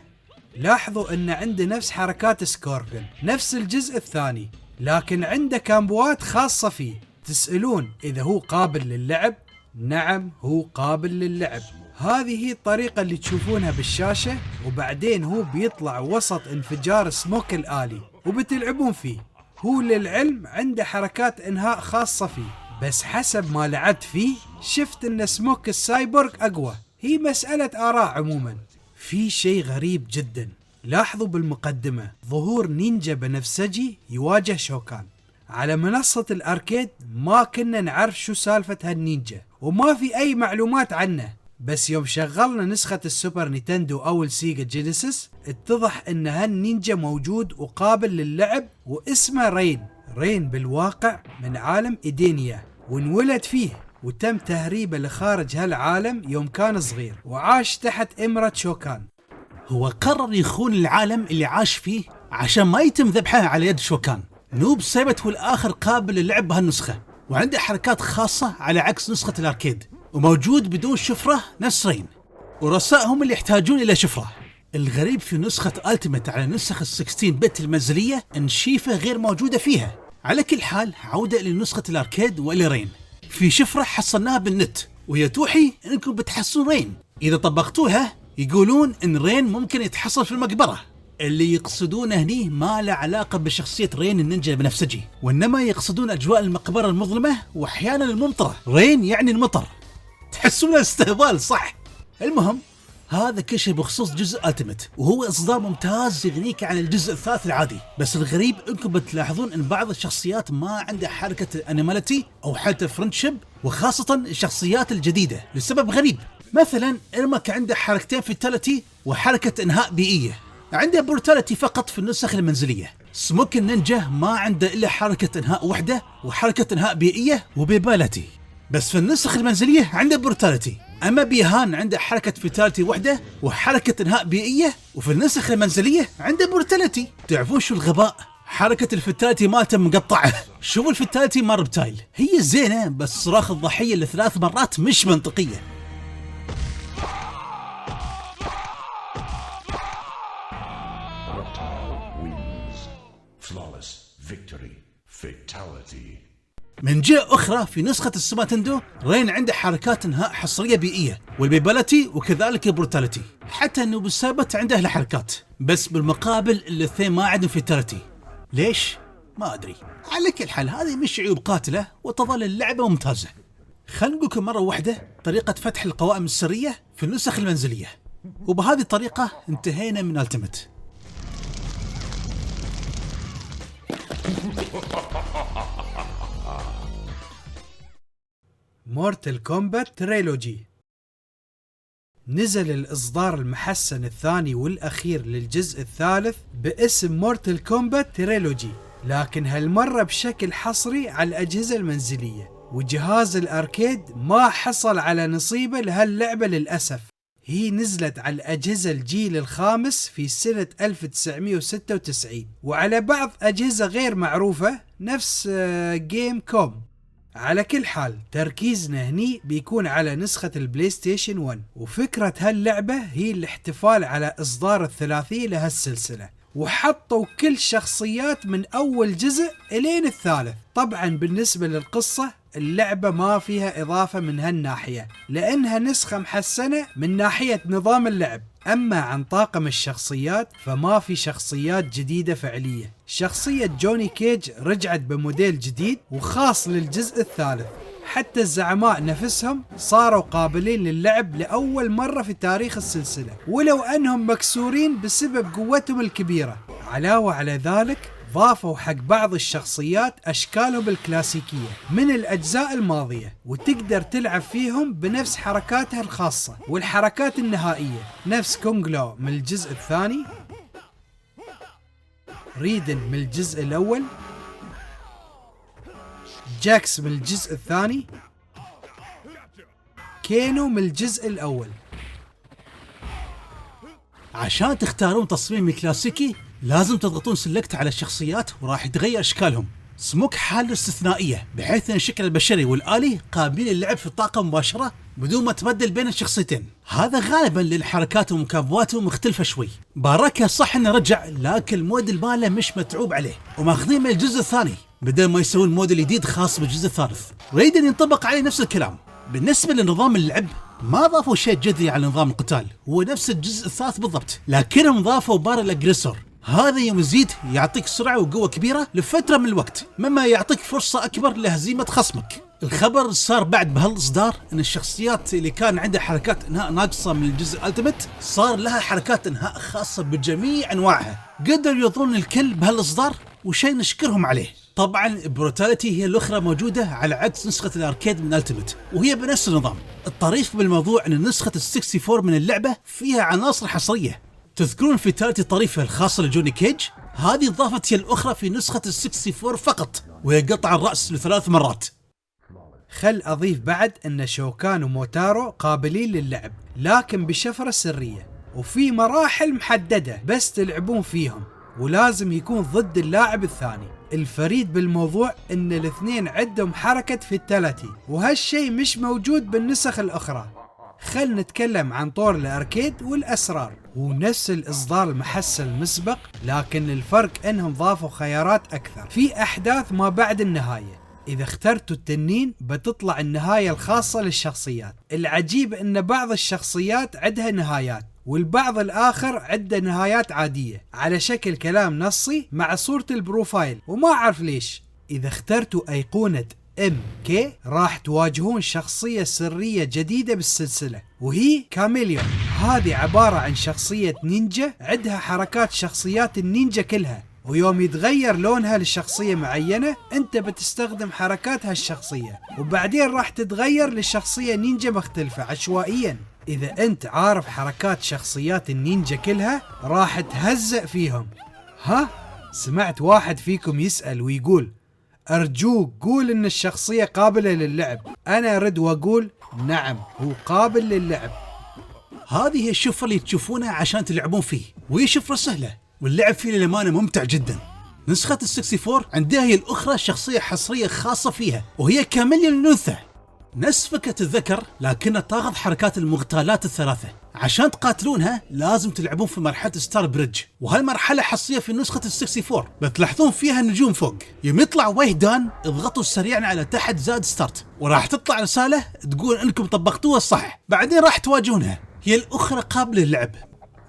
لاحظوا ان عنده نفس حركات سكوربين نفس الجزء الثاني، لكن عنده كامبوات خاصة فيه. تسألون اذا هو قابل للعب؟ نعم هو قابل للعب. هذه هي الطريقة اللي تشوفونها بالشاشة، وبعدين هو بيطلع وسط انفجار سموك الآلي وبتلعبون فيه. هو للعلم عنده حركات انهاء خاصة فيه، بس حسب ما لعبت فيه شفت ان سموك السايبورغ اقوى. هي مسألة آراء عموما. في شيء غريب جدا، لاحظوا بالمقدمة ظهور نينجا بنفسجي يواجه شوكان على منصة الأركيد. ما كنا نعرف شو سالفة هالنينجا وما في أي معلومات عنه، بس يوم شغلنا نسخة السوبر نينتندو أو السيجا جينيسيس اتضح ان هالنينجا موجود وقابل للعب، واسمه رين. رين بالواقع من عالم إيدينيا، وانولد فيه وتم تهريبه لخارج هالعالم يوم كان صغير، وعاش تحت إمرة شوكان. هو قرر يخون العالم اللي عاش فيه عشان ما يتم ذبحه على يد شوكان. نوب سايبوت هو الآخر قابل للعب بهالنسخة، وعنده حركات خاصة على عكس نسخة الأركيد، وموجود بدون شفرة نفس رين، ورسائهم اللي يحتاجون إلى شفرة. الغريب في نسخة ألتيميت على نسخة 16 بت المنزلية إن شيفة غير موجودة فيها. على كل حال عودة إلى نسخة الأركيد وإلى رين. في شفرة حصلناها بالنت وهي توحي إنكم بتحصلون رين. إذا طبقتوها يقولون إن رين ممكن يتحصل في المقبرة. اللي يقصدونه هني ما له علاقة بشخصية رين النينجا بنفسجي، وإنما يقصدون أجواء المقبرة المظلمة وأحيانا الممطرة. رين يعني المطر. تحسون استهبال صح؟ المهم هذا كل شيء بخصوص جزء ألتيميت، وهو إصدار ممتاز يغنيك عن الجزء الثالث العادي. بس الغريب إنكم بتلاحظون إن بعض الشخصيات ما عندها حركة الأنيماليتي أو حتى فرندشيب، وخاصة الشخصيات الجديدة لسبب غريب. مثلا إرمك عنده حركتين فيتاليتي وحركة إنهاء بيئية، عنده بروتاليتي فقط في النسخ المنزلية. سموك النينجا ما عنده إلا حركة إنهاء وحدة وحركة إنهاء بيئية وبيبالتي، بس في النسخ المنزلية عنده بروتاليتي. أما بيهان عنده حركة فيتاليتي وحدة وحركة إنهاء بيئية، وفي النسخ المنزلية عنده بروتاليتي. تعرفون شو الغباء؟ حركة الفتاليتي مالته مقطعة. شوفوا الفتاليتي مال ريبتايل هي زينة، بس صراخ الضحية ل3 مرات مش منطقية. Reptile wins. Flawless victory. Fatality. من جهة أخرى في نسخة السوبر نينتندو رين عنده حركات إنهاء حصرية بيئية والبيباليتي وكذلك البروتاليتي، حتى إنه بالثابت عنده الحركات، بس بالمقابل الاثنين ما عندهم فيتاليتي. ليش؟ ما أدري. على كل حال هذه مش عيوب قاتلة وتظل اللعبة ممتازة. خلنا نقولكم مرة واحدة طريقة فتح القوائم السرية في النسخ المنزلية، وبهذه الطريقة انتهينا من التيمت. مورتال كومبات تريلوجي. نزل الإصدار المحسن الثاني والأخير للجزء الثالث باسم مورتال كومبات تريلوجي، لكن هالمرة بشكل حصري على الأجهزة المنزلية، وجهاز الأركيد ما حصل على نصيبه لهاللعبة للأسف. هي نزلت على الأجهزة الجيل الخامس في سنة 1996 وعلى بعض أجهزة غير معروفة نفس جيم كوم. على كل حال تركيزنا هني بيكون على نسخة البلاي ستيشن 1، وفكرة هاللعبة هي الاحتفال على إصدار الثلاثي لهالسلسلة، وحطوا كل شخصيات من أول جزء إلين الثالث. طبعا بالنسبة للقصة اللعبة ما فيها إضافة من هالناحية لأنها نسخة محسنة من ناحية نظام اللعب. أما عن طاقم الشخصيات فما في شخصيات جديدة فعلية. شخصية جوني كيج رجعت بموديل جديد وخاص للجزء الثالث، حتى الزعماء نفسهم صاروا قابلين للعب لأول مرة في تاريخ السلسلة، ولو أنهم مكسورين بسبب قوتهم الكبيرة. علاوة على ذلك ضافوا حق بعض الشخصيات أشكالهم الكلاسيكية من الأجزاء الماضية، وتقدر تلعب فيهم بنفس حركاتها الخاصة والحركات النهائية، نفس كونغلو من الجزء الثاني، ريدن من الجزء الأول، جاكس من الجزء الثاني، كينو من الجزء الأول. عشان تختارون تصميم كلاسيكي لازم تضغطون سلكت على الشخصيات وراح يتغير اشكالهم. سموك حالة استثنائية بحيث ان الشكل البشري والآلي قابلين للعب في الطاقة مباشرة بدون ما تبدل بين الشخصيتين. هذا غالبا لان حركاتهم ومكابواته مختلفة شوي. باراكا صح انه رجع، لكن الموديل ماله مش متعوب عليه وماخذين من الجزء الثاني بدل ما يسوون موديل جديد خاص بالجزء الثالث. ريدن ينطبق عليه نفس الكلام. بالنسبة لنظام اللعب ما ضافوا شيء جذري على نظام القتال، هو نفس الجزء الثالث بالضبط، لكنهم ضافوا بار الاجريسور. هذا يوم يزيد يعطيك سرعة وقوة كبيرة لفترة من الوقت، مما يعطيك فرصة أكبر لهزيمة خصمك. الخبر صار بعد بهالإصدار أن الشخصيات اللي كان عندها حركات إنهاء ناقصة من الجزء الألتيميت صار لها حركات إنهاء خاصة بجميع أنواعها. قدروا يضرون الكل بهالإصدار وشيء نشكرهم عليه. طبعا البروتاليتي هي الأخرى موجودة على عكس نسخة الأركيد من ألتيميت، وهي بنفس النظام. الطريف بالموضوع أن نسخة ال64 من اللعبة فيها عناصر حصرية. تذكرون فيتاليتي طريفة الخاصة لجوني كيج؟ هذه ضافت هي الأخرى في نسخة ال64 فقط، وهي قطع الرأس ل3 مرات. خل أضيف بعد أن شوكان وموتارو قابلين للعب لكن بشفرة سرية، وفي مراحل محددة بس تلعبون فيهم، ولازم يكون ضد اللاعب الثاني. الفريد بالموضوع أن الاثنين عندهم حركة فيتاليتي، وهالشي مش موجود بالنسخ الأخرى. خل نتكلم عن طور الأركيد والأسرار، ونفس الإصدار المحسن المسبق، لكن الفرق أنهم ضافوا خيارات أكثر في أحداث ما بعد النهاية. إذا اخترتوا التنين بتطلع النهاية الخاصة للشخصيات. العجيب أن بعض الشخصيات عندها نهايات والبعض الآخر عنده نهايات عادية على شكل كلام نصي مع صورة البروفايل، وما أعرف ليش. إذا اخترتوا أيقونة MK راح تواجهون شخصية سرية جديدة بالسلسلة، وهي كاميليون. هذه عبارة عن شخصية نينجا عندها حركات شخصيات النينجا كلها، ويوم يتغير لونها لشخصية معينة انت بتستخدم حركات هالشخصية، وبعدين راح تتغير لشخصية نينجا مختلفة عشوائيا. إذا أنت عارف حركات شخصيات النينجا كلها راح تهزأ فيهم. ها؟ سمعت واحد فيكم يسأل ويقول أرجوك قول إن الشخصية قابلة للعب. أنا أرد وأقول نعم، هو قابل للعب. هذه هي الشفرة اللي تشوفونها عشان تلعبون فيه، وهي شفرة سهلة واللعب فيه للأمانة ممتع جدا. نسخة ال64 عندها هي الأخرى شخصية حصرية خاصة فيها، وهي كاميليون الأنثى، نفس فكرة الذكر لكنها تاخذ حركات المغتالات الثلاثة. عشان تقاتلونها لازم تلعبون في مرحلة ستار بريدج، وهالمرحلة حصرية في نسخة ال64. بتلاحظون فيها النجوم فوق، يوم يطلع ويهدان اضغطوا سريعا على تحت زاد ستارت، وراح تطلع رسالة تقول انكم طبقتوها صح، بعدين راح تواجهونها. هي الأخرى قابلة للعب.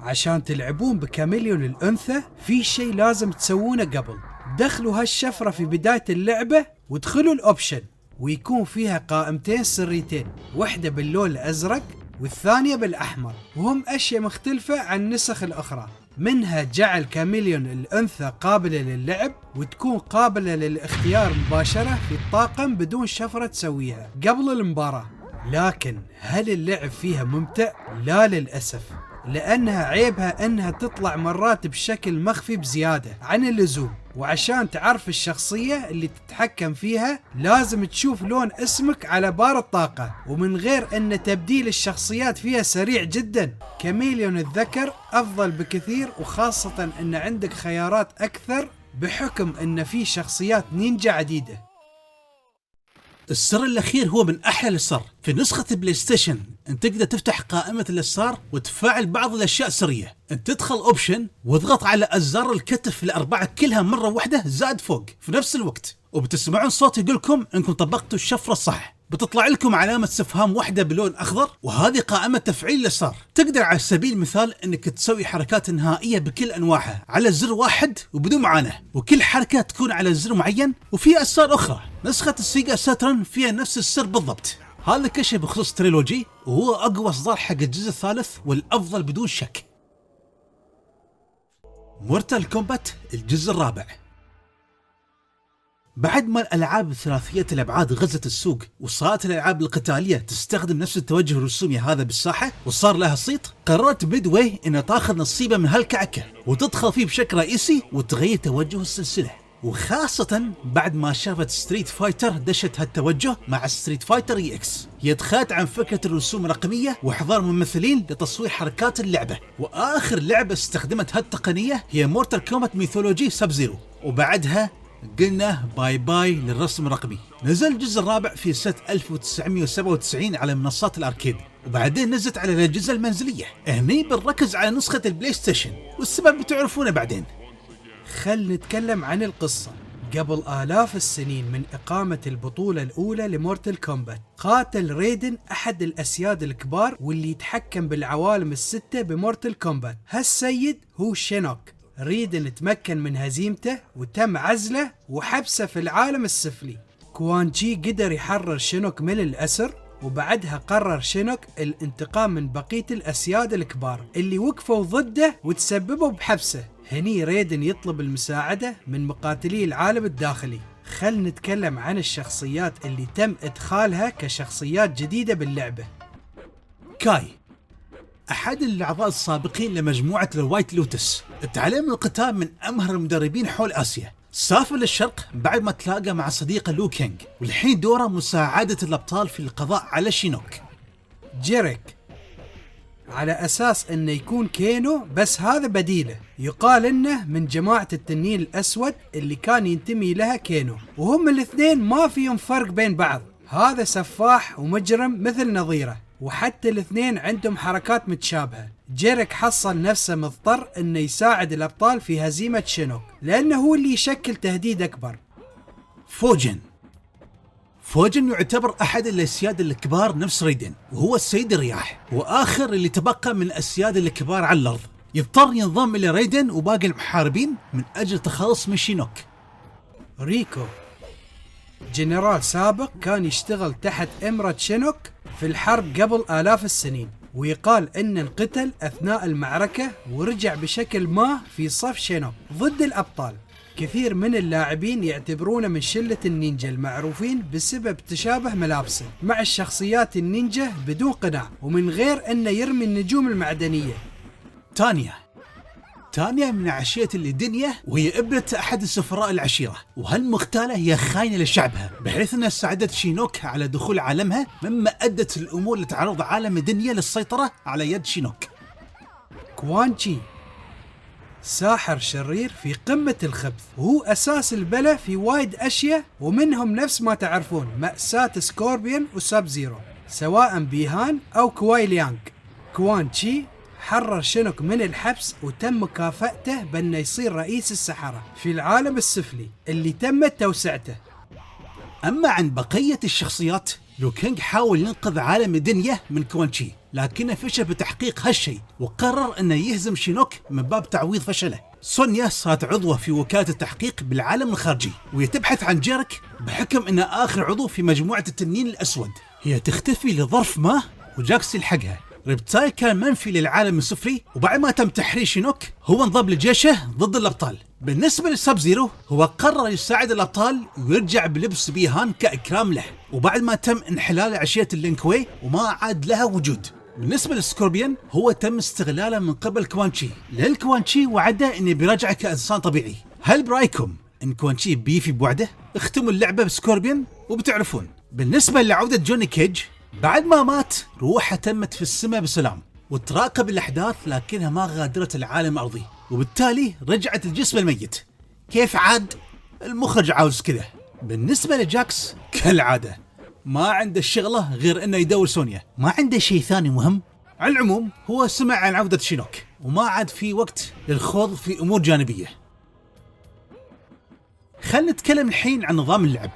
عشان تلعبون بكاميليون الأنثى في شيء لازم تسوونه قبل. دخلوا هالشفرة في بداية اللعبة وادخلوا الأوبشن، ويكون فيها قائمتين سريتين، واحدة باللون الأزرق والثانية بالأحمر، وهم أشياء مختلفة عن النسخ الأخرى. منها جعل كاميليون الأنثى قابلة للعب، وتكون قابلة للاختيار مباشرة في الطاقم بدون شفرة تسويها قبل المباراة. لكن هل اللعب فيها ممتع؟ لا للأسف، لأنها عيبها أنها تطلع مرات بشكل مخفي بزيادة عن اللزوم. وعشان تعرف الشخصية اللي تتحكم فيها لازم تشوف لون اسمك على بار الطاقة، ومن غير أن تبديل الشخصيات فيها سريع جدا. كاميليون الذكر أفضل بكثير، وخاصة أن عندك خيارات أكثر بحكم أن في شخصيات نينجا عديدة. السر الأخير هو من أحلى السر في نسخة البلاي ستيشن. أنت تقدر تفتح قائمة الأسرار وتفعل بعض الأشياء سرية. أنت تدخل أوبشن واضغط على أزرار الكتف الأربعة كلها مرة واحدة زاد فوق في نفس الوقت، وبتسمعون صوت يقولكم أنكم طبقتوا الشفرة الصح. بتطلع لكم علامة استفهام واحدة بلون أخضر، وهذه قائمة تفعيل الأسرار. تقدر على سبيل المثال أنك تسوي حركات نهائية بكل أنواعها على زر واحد وبدون معاناة، وكل حركة تكون على زر معين. وفي أسرار أخرى نسخة السيجا ساترن فيها نفس السر بالضبط. هذا كشف بخصوص تريلوجي، وهو أقوى إصدار حق الجزء الثالث والأفضل بدون شك. مورتال كومبات الجزء الرابع. بعد ما الألعاب الثلاثية الأبعاد غزت السوق، وصارت الألعاب القتالية تستخدم نفس التوجه الرسومي هذا بالساحة، وصار لها صيت، قررت ميدواي إنها تاخذ نصيبه من هالكعكة وتدخل فيه بشكل رئيسي وتغير توجه السلسلة. وخاصة بعد ما شافت ستريت فايتر دشت هالتوجه مع ستريت فايتر اي اكس. هي دخلت عن فكرة الرسوم الرقمية واحضار ممثلين لتصوير حركات اللعبة، وآخر لعبة استخدمت هالتقنية هي مورتال كومبات ميثولوجي سب زيرو. وبعدها قلنا باي باي للرسم الرقمي. نزل الجزء الرابع في سنة 1997 على منصات الأركيد، وبعدين نزلت على الأجهزة المنزلية. هني بنركز على نسخة البلاي ستيشن، والسبب بتعرفونه بعدين. خل نتكلم عن القصة. قبل آلاف السنين من إقامة البطولة الأولى لمورتال كومبات، قاتل ريدن أحد الأسياد الكبار واللي يتحكم بالعوالم الستة بمورتال كومبات. هالسيد هو شينوك. ريدن تمكن من هزيمته وتم عزله وحبسه في العالم السفلي. كوان جي قدر يحرر شينوك من الأسر، وبعدها قرر شينوك الانتقام من بقية الأسياد الكبار اللي وقفوا ضده وتسببوا بحبسه. هني ريدن يطلب المساعدة من مقاتلي العالم الداخلي. خل نتكلم عن الشخصيات اللي تم إدخالها كشخصيات جديدة باللعبة. كاي أحد الأعضاء السابقين لمجموعة الوايت لوتس، تعلم القتال من أمهر المدربين حول آسيا. سافر للشرق بعد ما تلاقى مع صديقه لو كينغ، والحين دوره مساعدة الأبطال في القضاء على شينوك. جيريك على أساس أنه يكون كينو، بس هذا بديله. يقال أنه من جماعة التنين الأسود اللي كان ينتمي لها كينو، وهم الاثنين ما فيهم فرق بين بعض. هذا سفاح ومجرم مثل نظيره، وحتى الاثنين عندهم حركات متشابهة. جيريك حصل نفسه مضطر أنه يساعد الأبطال في هزيمة شينوك، لأنه هو اللي يشكل تهديد أكبر. فوجن يعتبر أحد الأسياد الكبار نفس ريدن، وهو السيد الرياح، وآخر اللي تبقى من الأسياد الكبار على الأرض. يضطر ينضم إلى ريدن وباقي المحاربين من أجل التخلص من شينوك. ريكو جنرال سابق كان يشتغل تحت إمرة شينوك في الحرب قبل آلاف السنين، ويقال أن انقتل أثناء المعركة ورجع بشكل ما في صف شينوك ضد الأبطال. كثير من اللاعبين يعتبرونه من شلة النينجا المعروفين بسبب تشابه ملابسه مع الشخصيات النينجا بدون قناع، ومن غير أنه يرمي النجوم المعدنية. تانيا تانيا من عشيرة الليدينيا، وهي ابنة أحد سفراء العشيرة، وهالمغتالة هي خاينة لشعبها بحيث أنها ساعدت شينوك على دخول عالمها، مما أدت الأمور لتعرض عالم دنيا للسيطرة على يد شينوك. كوان تشي ساحر شرير في قمة الخبث، وهو أساس البلا في وايد أشياء، ومنهم نفس ما تعرفون مأساة سكوربيون وساب زيرو سواء بيهان أو كواي ليانغ. كوان تشي حرر شينوك من الحبس وتم مكافأته بأنه يصير رئيس السحرة في العالم السفلي اللي تمت توسعته. أما عن بقية الشخصيات، لو كينغ حاول ينقذ عالم دنيا من كوان تشي، لكنه فشل بتحقيق هالشيء وقرر أنه يهزم شينوك من باب تعويض فشله. سونيا صارت عضوة في وكالة التحقيق بالعالم الخارجي، وهي تبحث عن جيرك بحكم أنه آخر عضو في مجموعة التنين الأسود. هي تختفي لظرف ما وجاكس يلحقها. ريبتايل كان منفي للعالم السفلي، وبعد ما تم تحرير شينوك هو انضم لجيشه ضد الأبطال. بالنسبة للساب زيرو، هو قرر يساعد الأبطال ويرجع بلبس بيهان كإكرام له، وبعد ما تم انحلال عشيرة اللينكوي وما عاد لها وجود. بالنسبة للسكوربيون، هو تم استغلاله من قبل كوان تشي، لأن كوان تشي وعده إنه بيرجع كإنسان طبيعي. هل برايكم إن كوان تشي بيفي بوعده؟ اختموا اللعبة بسكوربيون وبتعرفون. بالنسبة لعودة جوني كيج، بعد ما مات روحه تمت في السماء بسلام، وتراقب الأحداث لكنها ما غادرت العالم الأرضي، وبالتالي رجعت الجسم الميت. كيف عاد؟ المخرج عاوز كذا. بالنسبة لجاكس كالعادة ما عنده الشغلة غير انه يدور سونيا، ما عنده شيء ثاني مهم. على العموم هو سمع عن عودة شينوك وما عاد في وقت للخوض في امور جانبية. خلنا نتكلم الحين عن نظام اللعب.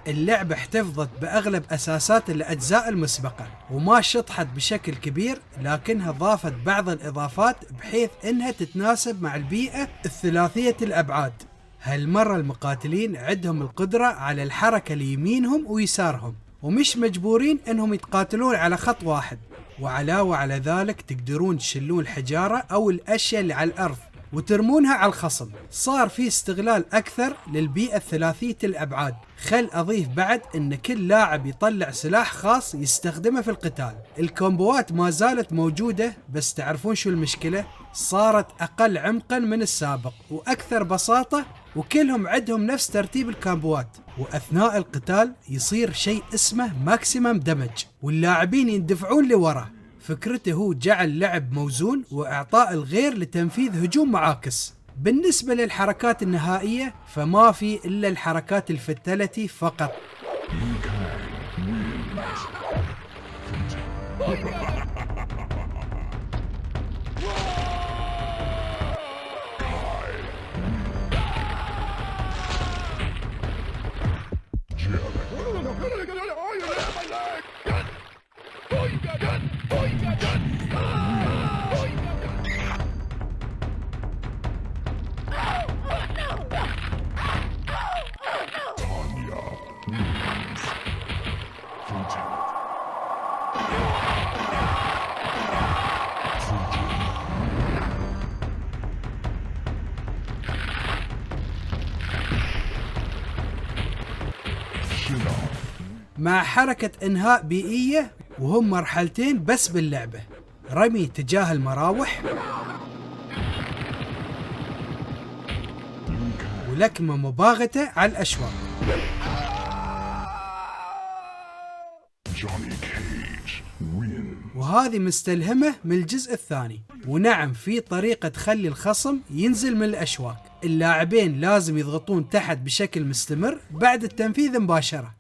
اللعبة احتفظت بأغلب أساسات الأجزاء المسبقة وما شطحت بشكل كبير، لكنها ضافت بعض الإضافات بحيث إنها تتناسب مع البيئة الثلاثية الأبعاد. هالمرة المقاتلين عندهم القدرة على الحركة ليمينهم ويسارهم، ومش مجبورين إنهم يتقاتلون على خط واحد. وعلاوة على ذلك تقدرون تشلون الحجارة أو الأشياء اللي على الأرض وترمونها على الخصم. صار في استغلال أكثر للبيئة الثلاثية الأبعاد. خل أضيف بعد إن كل لاعب يطلع سلاح خاص يستخدمه في القتال. الكومبوات ما زالت موجودة، بس تعرفون شو المشكلة؟ صارت أقل عمقا من السابق وأكثر بساطة، وكلهم عندهم نفس ترتيب الكامبوات. وأثناء القتال يصير شيء اسمه ماكسيمم دمج، واللاعبين يندفعون لورا. فكرته هو جعل لعب موزون وإعطاء الغير لتنفيذ هجوم معاكس. بالنسبة للحركات النهائية فما في إلا الحركات الفتاليتي فقط. مع حركة إنهاء بيئية، وهم مرحلتين بس باللعبة: رمي تجاه المراوح ولكمة مباغتة على الأشواك. وهذه مستلهمة من الجزء الثاني. ونعم في طريقة تخلي الخصم ينزل من الأشواك. اللاعبين لازم يضغطون تحت بشكل مستمر بعد التنفيذ مباشرة.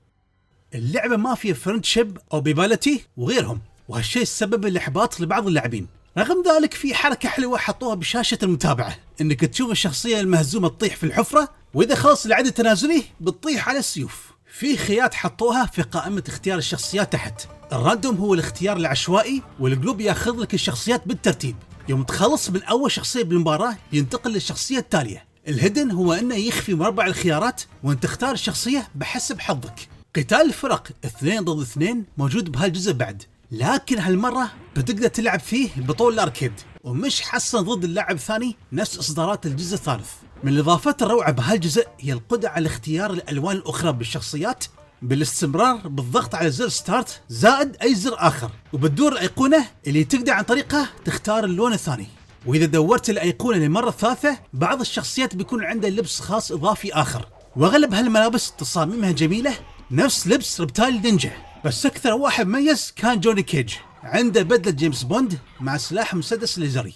اللعبة ما فيها فرندشيب أو بيبالتي وغيرهم، وهالشيء سبب الإحباط لبعض اللاعبين. رغم ذلك في حركة حلوة حطوها بشاشة المتابعة، إنك تشوف الشخصية المهزومة تطيح في الحفرة، وإذا خلص العد التنازلي بتطيح على السيوف. في خيات حطوها في قائمة اختيار الشخصيات تحت. الراندوم هو الاختيار العشوائي، والقلوب ياخذ لك الشخصيات بالترتيب. يوم تخلص من أول شخصية بالمباراة ينتقل للشخصية التالية. الهدن هو إنه يخفي مربع الخيارات وأن تختار الشخصية بحسب حظك. قتال الفرق 2 ضد 2 موجود بهالجزء بعد، لكن هالمرة بتقدر تلعب فيه بطول الأركيد ومش حصن ضد اللاعب الثاني نفس إصدارات الجزء الثالث. من الإضافات الروعة بهالجزء هي القدرة على اختيار الألوان الأخرى بالشخصيات بالاستمرار بالضغط على زر ستارت زائد أي زر آخر، وبتدور الأيقونة اللي تقدر عن طريقها تختار اللون الثاني. وإذا دورت الأيقونة للمرة الثالثة بعض الشخصيات بيكون عنده لبس خاص إضافي آخر، وأغلب هالملابس تصاميمها جميلة نفس لبس ريبتايل نينجا. بس أكثر واحد مميز كان جوني كيج، عنده بدلة جيمس بوند مع سلاح مسدس ليزري.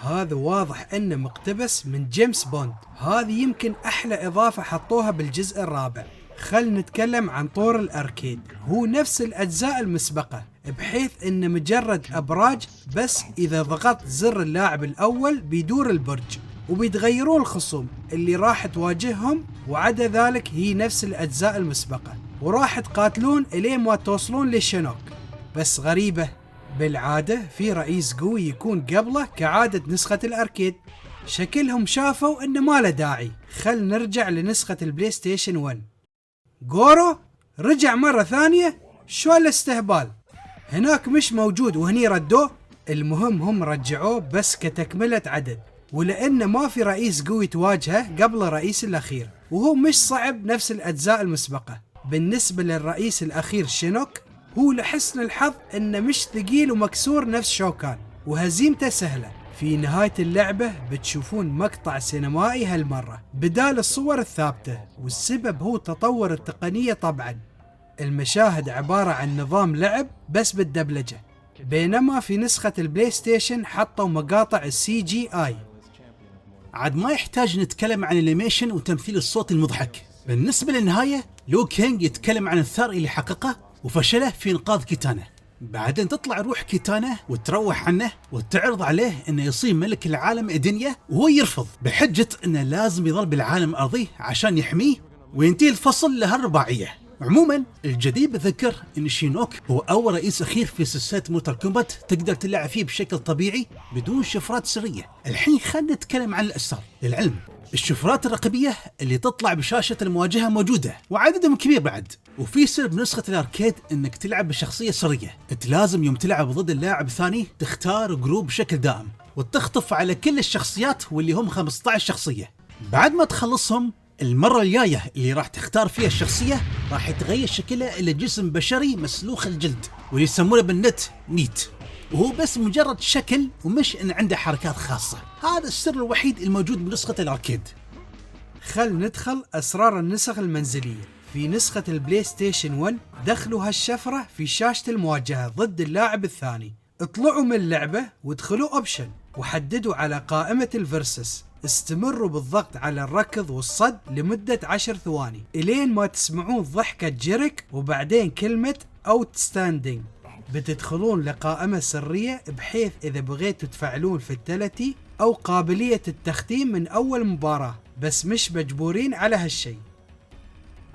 هذا واضح انه مقتبس من جيمس بوند. هذه يمكن احلى اضافة حطوها بالجزء الرابع. خل نتكلم عن طور الاركيد. هو نفس الاجزاء المسبقة بحيث انه مجرد ابراج، بس اذا ضغطت زر اللاعب الاول بيدور البرج وبيتغيرون الخصوم اللي راح تواجههم، وعدا ذلك هي نفس الاجزاء المسبقة وراح تقاتلون الين ما توصلون لشينوك. بس غريبة، بالعادة في رئيس قوي يكون قبله كعادة نسخة الأركيد. شكلهم شافوا إنه ما له داعي. خل نرجع لنسخة البلاي ستيشن 1. غورو رجع مرة ثانية، شو الاستهبال؟ هناك مش موجود وهني ردوه. المهم هم رجعوه بس كتكملة عدد، ولأنه ما في رئيس قوي تواجهه قبل الرئيس الأخير، وهو مش صعب نفس الأجزاء المسبقة. بالنسبة للرئيس الأخير شينوك، هو لحسن الحظ انه مش ثقيل ومكسور نفس شوكان، وهزيمته سهلة. في نهاية اللعبة بتشوفون مقطع سينمائي هالمرة بدال الصور الثابتة، والسبب هو تطور التقنية. طبعا المشاهد عبارة عن نظام لعب بس بالدبلجة، بينما في نسخة البلاي ستيشن حطوا مقاطع السي جي آي. عاد ما يحتاج نتكلم عن الانيميشن وتمثيل الصوت المضحك. بالنسبة للنهاية، لو كينج يتكلم عن الثار اللي حققه وفشله في انقاذ كيتانا. بعدين تطلع روح كيتانا وتروح عنه وتعرض عليه انه يصير ملك العالم ادنيا، وهو يرفض بحجة انه لازم يظل بالعالم الارضي عشان يحميه، وينتهي الفصل لهالرباعية. عموما الجدير بذكر ان شينوك هو اول رئيس اخير في سلسلة مورتال كومبات تقدر تلعب فيه بشكل طبيعي بدون شفرات سرية. الحين خلينا نتكلم عن الاسرار. للعلم الشفرات الرقمية اللي تطلع بشاشة المواجهة موجودة وعددهم كبير بعد، وفي سر بنسخة الاركيد انك تلعب بشخصية سرية. انت لازم يوم تلعب ضد اللاعب الثاني تختار جروب بشكل دائم وتخطف على كل الشخصيات واللي هم 15 شخصية. بعد ما تخلصهم المرة الجاية اللي راح تختار فيها الشخصية راح يتغير شكلها الى جسم بشري مسلوخ الجلد، واللي يسمونه بالنت نيت، وهو بس مجرد شكل ومش ان عنده حركات خاصة. هذا السر الوحيد الموجود بنسخة الاركيد. خل ندخل اسرار النسخ المنزلية. في نسخة البلاي ستيشن 1 دخلوا هالشفرة في شاشة المواجهة ضد اللاعب الثاني. اطلعوا من اللعبة وادخلوا اوبشن وحددوا على قائمة الفيرسس. استمروا بالضغط على الركض والصد لمدة 10 ثواني الين ما تسمعون ضحكة جيريك وبعدين كلمة اوتستاندينج. بتدخلون لقائمة سرية بحيث إذا بغيتوا تفعلون فيتاليتي أو قابلية التختيم من أول مباراة، بس مش مجبورين على هالشي.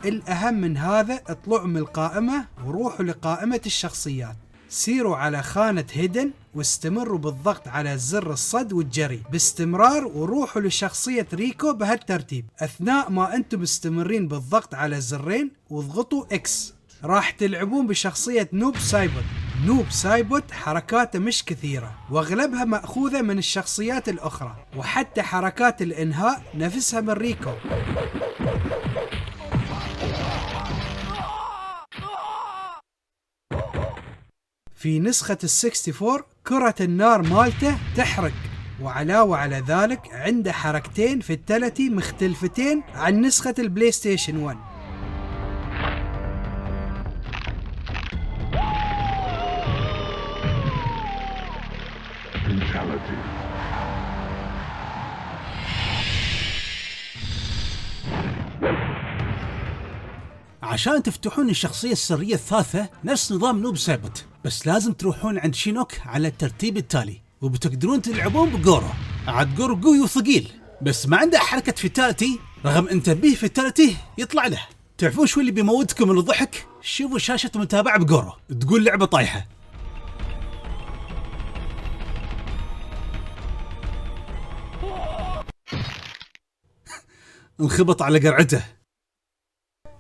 الأهم من هذا، اطلعوا من القائمة وروحوا لقائمة الشخصيات. سيروا على خانة هيدن واستمروا بالضغط على زر الصد والجري باستمرار، وروحوا لشخصية ريكو بهالترتيب. أثناء ما أنتم مستمرين بالضغط على زرين واضغطوا إكس راح تلعبون بشخصية نوب سايبوت. نوب سايبوت حركاته مش كثيرة واغلبها مأخوذة من الشخصيات الأخرى، وحتى حركات الإنهاء نفسها من ريكو. في نسخة ال64 كرة النار مالته تحرق، وعلاوة على ذلك عنده حركتين فيتاليتي مختلفتين عن نسخة البلاي ستيشن 1. عشان تفتحون الشخصية السرية الثالثة نفس نظام نوب سايبوت، بس لازم تروحون عند شينوك على الترتيب التالي، وبتقدرون تلعبون بغورو. عاد غورو قوي وثقيل بس ما عنده حركة فيتاليتي، رغم ان تبيه فيتاليتي يطلع له. تعرفون شو اللي بيموتكم من الضحك؟ شوفوا شاشة متابعة بغورو تقول لعبة طايحة. انخبط على قرعته.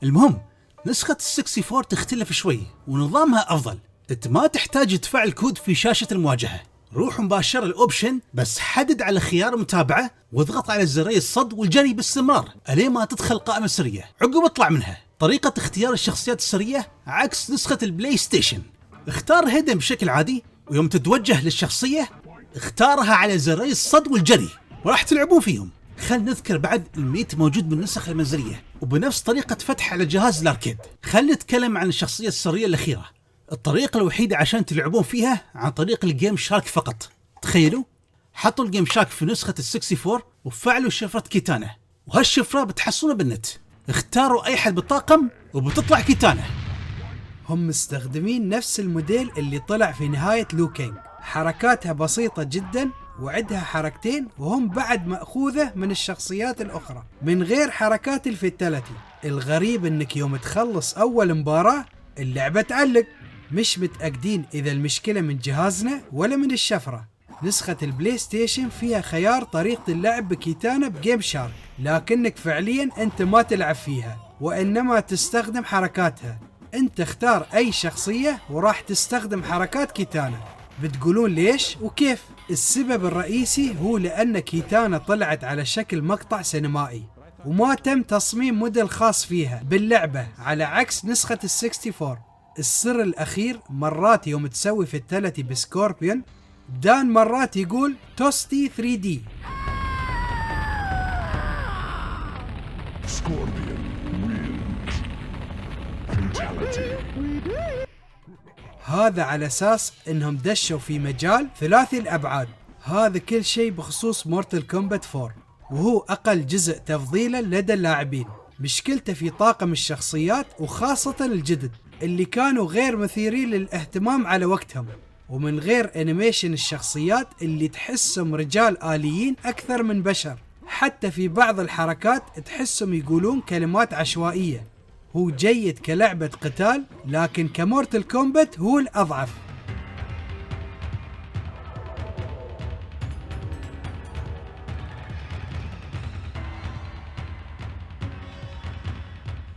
المهم نسخة ال64 تختلف شوي ونظامها أفضل. انت ما تحتاج تفعل كود في شاشة المواجهة، روح مباشرة الأوبشن بس حدد على خيار متابعة واضغط على زري الصد والجري باستمرار ألين ما تدخل قائمة سرية، عقب اطلع منها. طريقة اختيار الشخصيات السرية عكس نسخة البلاي ستيشن. اختار هيدن بشكل عادي، ويوم تتوجه للشخصية اختارها على زري الصد والجري وراح تلعبون فيهم. خل نذكر بعد الميت موجود بالنسخ المنزلية وبنفس طريقة فتح على جهاز الاركيد. خل نتكلم عن الشخصية السرية الأخيرة. الطريقة الوحيدة عشان تلعبون فيها عن طريق الجيم شارك فقط. تخيلوا حطوا الجيم شارك في نسخة ال64 وفعلوا شفرة كيتانا، وهالشفرة بتحصلونها بالنت. اختاروا أي حد بالطاقم وبتطلع كيتانا. هم مستخدمين نفس الموديل اللي طلع في نهاية لو كينج، حركاتها بسيطة جدا وعدها حركتين وهم بعد مأخوذة من الشخصيات الأخرى من غير حركات الفيتاليتي. الغريب انك يوم تخلص أول مباراة اللعبة تعلق. مش متأكدين إذا المشكلة من جهازنا ولا من الشفرة. نسخة البلاي ستيشن فيها خيار طريقة اللعب بكيتانا بجيم شارك، لكنك فعليا انت ما تلعب فيها وإنما تستخدم حركاتها. انت اختار اي شخصية وراح تستخدم حركات كيتانا. بتقولون ليش وكيف؟ السبب الرئيسي هو لأن كيتانا طلعت على شكل مقطع سينمائي وما تم تصميم موديل خاص فيها باللعبة على عكس نسخة ال64. السر الأخير مرات يوم تسوي فيتاليتي بسكوربيون دان مرات يقول توستي 3D. Scorpion wins. Fatality. هذا على أساس إنهم دشوا في مجال ثلاثي الأبعاد. هذا كل شيء بخصوص مورتال كومبات 4، وهو أقل جزء تفضيلا لدى اللاعبين. مشكلته في طاقم الشخصيات وخاصة الجدد اللي كانوا غير مثيرين للاهتمام على وقتهم، ومن غير انيميشن الشخصيات اللي تحسهم رجال آليين أكثر من بشر. حتى في بعض الحركات تحسهم يقولون كلمات عشوائية. هو جيد كلعبة قتال لكن كمورتال كومبات هو الأضعف.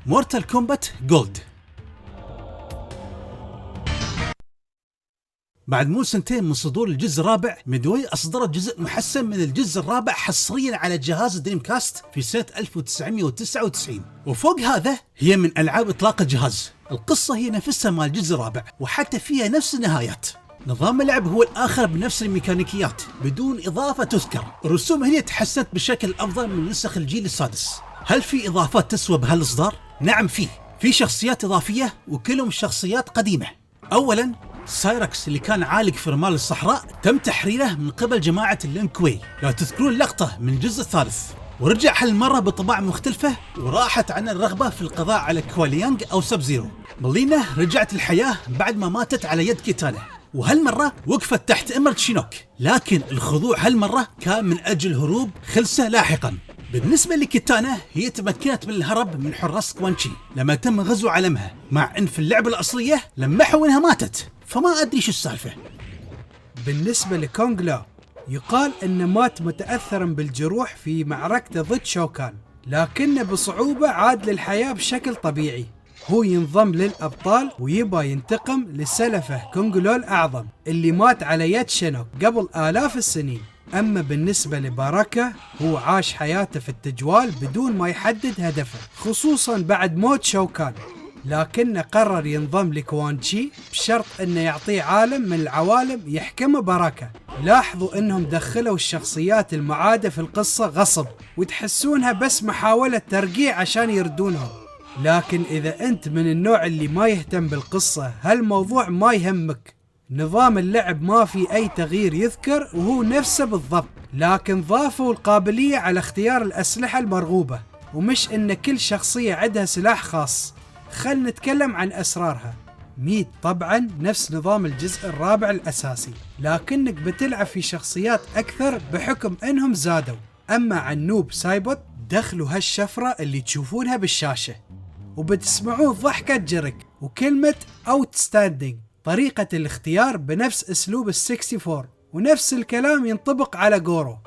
مورتال كومبات جولد. بعد مو سنتين من صدور الجزء الرابع، ميدوي أصدرت جزء محسن من الجزء الرابع حصريا على جهاز دريم كاست في سنة 1999. وفوق هذا هي من ألعاب إطلاق الجهاز. القصة هي نفسها مال الجزء الرابع وحتى فيها نفس النهايات. نظام اللعب هو الآخر بنفس الميكانيكيات بدون إضافة تذكر. الرسوم هنا تحسنت بشكل أفضل من نسخ الجيل السادس. هل في إضافات تسوى بهالإصدار؟ نعم في شخصيات إضافية وكلهم شخصيات قديمة. أولاً سايركس اللي كان عالق في رمال الصحراء تم تحريره من قبل جماعة اللينكوي، لو تذكرون لقطة من الجزء الثالث، ورجع هالمرة بطباع مختلفة وراحت عن الرغبة في القضاء على كواليانغ أو سب زيرو. ملينا رجعت الحياة بعد ما ماتت على يد كيتانا، وهالمرة وقفت تحت إمرة شينوك، لكن الخضوع هالمرة كان من أجل هروب خلسة لاحقاً. بالنسبة لكيتانا هي تمكنت من الهرب من حراس كوانشي لما تم غزو عالمها، مع أن في اللعبة الأصلية لمحوا إنها ماتت، فما أدري شو السالفة. بالنسبة لكونغ لا يقال أنه مات متأثرا بالجروح في معركته ضد شوكان، لكنه بصعوبة عاد للحياة بشكل طبيعي. هو ينضم للأبطال ويبا ينتقم لسلفه كونغ لو الأعظم اللي مات على يد شينوك قبل آلاف السنين. أما بالنسبة لباراكا هو عاش حياته في التجوال بدون ما يحدد هدفه، خصوصا بعد موت شوكان، لكنه قرر ينضم لكوانشي بشرط أنه يعطيه عالم من العوالم يحكمه باراكا. لاحظوا أنهم دخلوا الشخصيات المعادة في القصة غصب وتحسونها بس محاولة ترقيع عشان يردونهم. لكن إذا أنت من النوع اللي ما يهتم بالقصة هالموضوع ما يهمك. نظام اللعب ما في أي تغيير يذكر وهو نفسه بالضبط، لكن ضافوا القابلية على اختيار الأسلحة المرغوبة، ومش إن كل شخصية عندها سلاح خاص. خل نتكلم عن أسرارها. ميت طبعا نفس نظام الجزء الرابع الأساسي، لكنك بتلعب في شخصيات أكثر بحكم إنهم زادوا. أما عن نوب سايبوت دخلوا هالشفرة اللي تشوفونها بالشاشة، وبتسمعون ضحكة جيريك وكلمة outstanding. طريقة الاختيار بنفس أسلوب ال64 ونفس الكلام ينطبق على غورو.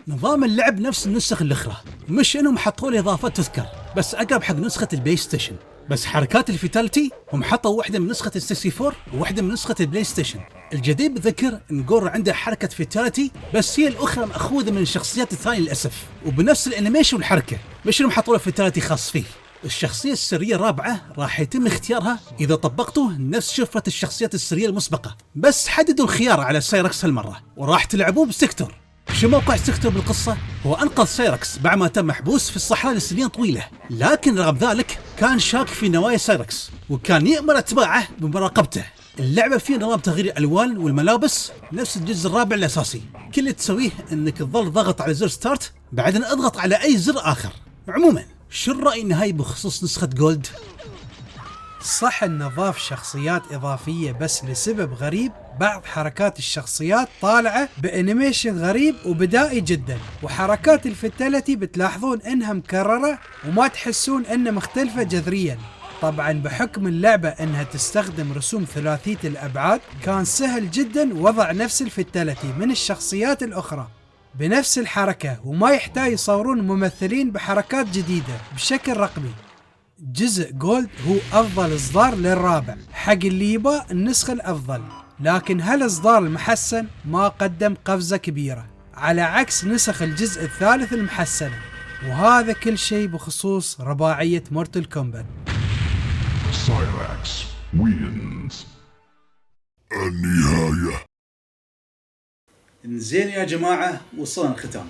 نظام اللعب نفس النسخ الأخرى، مش إنهم حطوا له إضافات تذكر، بس أقرب حق نسخة البلاي ستيشن. بس حركات الفيتاليتي هم حطوا واحدة من نسخة ال64 وواحدة من نسخة البلاي ستيشن. الجديد بذكر إن غورو عنده حركة فيتاليتي، بس هي الأخرى مأخوذة من الشخصيات الثانية للأسف، وبنفس الأنيميشن والحركة، مش إنهم حطوا له فيتاليتي خاص فيه. الشخصية السرية الرابعة راح يتم اختيارها إذا طبقتوا نفس شفرة الشخصيات السرية المسبقة، بس حددوا الخيار على سايركس هالمرة وراح تلعبوه بسيكتور. شو موقع سيكتور بالقصة؟ هو أنقذ سايركس بعد ما تم محبوس في الصحراء لسنين طويلة، لكن رغم ذلك كان شاك في نوايا سايركس وكان يأمر أتباعه بمراقبته. اللعبة فيها نظام تغيير الألوان والملابس نفس الجزء الرابع الأساسي، كل اللي تسويه أنك تظل ضغط على زر ستارت بعدين اضغط على أي زر آخر. عموما شو الرأي النهائي بخصوص نسخة جولد؟ صح ان اضاف شخصيات اضافية بس لسبب غريب، بعض حركات الشخصيات طالعة بانيميشن غريب وبدائي جدا، وحركات الفتاليتي بتلاحظون انها مكررة وما تحسون انها مختلفة جذريا. طبعا بحكم اللعبة انها تستخدم رسوم ثلاثية الابعاد، كان سهل جدا وضع نفس الفتاليتي من الشخصيات الاخرى بنفس الحركة وما يحتاج يصورون ممثلين بحركات جديدة بشكل رقمي. جزء جولد هو أفضل إصدار للرابع حق اللي يبى النسخة الأفضل، لكن هالإصدار المحسن ما قدم قفزة كبيرة على عكس نسخ الجزء الثالث المحسنة. وهذا كل شيء بخصوص رباعية مورتل كومبات. Cyrax wins. النهاية. زين يا جماعة، وصلنا الختام.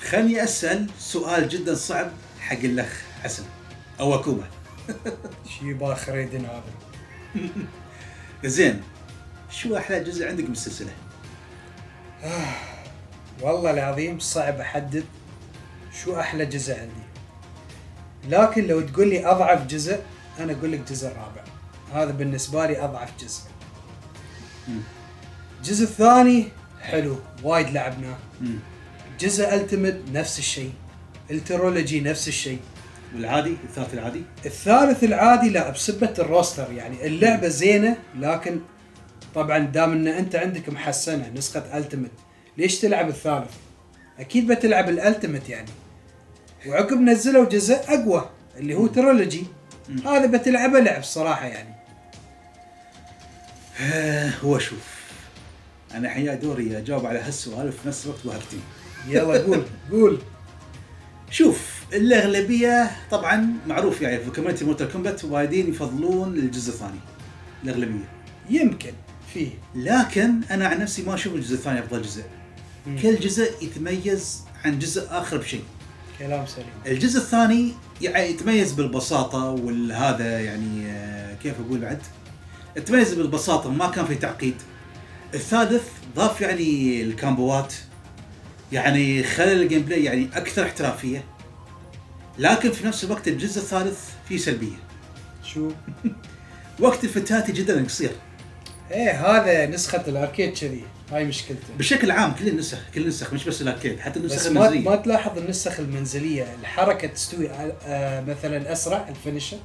خلني أسأل سؤال جدا صعب حق الأخ حسن أو أكوبة. شي باخر يدين هذا. زين، شو أحلى جزء عندك بالسلسلة؟ والله العظيم صعب أحدد شو أحلى جزء عندي، لكن لو تقول لي أضعف جزء أنا أقول لك جزء الرابع. هذا بالنسبة لي أضعف جزء. الجزء الثاني حلو وايد لعبناه. جزء التيمت نفس الشيء، الترولوجي نفس الشيء. والعادي الثالث العادي؟ الثالث العادي لا، بسبة الروستر يعني اللعبة زينة، لكن طبعا دام ان انت عندك محسنة نسخة التيمت ليش تلعب الثالث؟ اكيد بتلعب الالتيمت يعني. وعقب نزلوا جزء اقوى اللي هو ترولوجي، هذا بتلعبه لعب صراحة يعني. هو شوف، انا حيا دوري اجاوب على هالسؤال وفي نفس الوقت وهكتين. يلا قول. شوف، الأغلبية طبعا معروف يعني في كوميونتي مورتال كومبات وايدين يفضلون الجزء الثاني، الأغلبية يمكن فيه، لكن أنا عن نفسي ما أشوف الجزء الثاني أفضل جزء. كل جزء يتميز عن جزء آخر بشيء. كلام سليم. الجزء الثاني يعني يتميز بالبساطة والهذا يعني كيف أقول بعد، يتميز بالبساطة ما كان في تعقيد. الثالث ضاف يعني الكامبوات، يعني خلى الجيم بلاي يعني أكثر احترافية، لكن في نفس الوقت الجزء الثالث فيه سلبية. شو؟ وقت الفتاتي جدا قصير. ايه هذا نسخة الاركيد كذي، هاي مشكلته. بشكل عام كل النسخ مش بس الاركيد، حتى النسخ بس المنزلية. ما تلاحظ النسخ المنزلية الحركة تستوي مثلا اسرع الفينيشر؟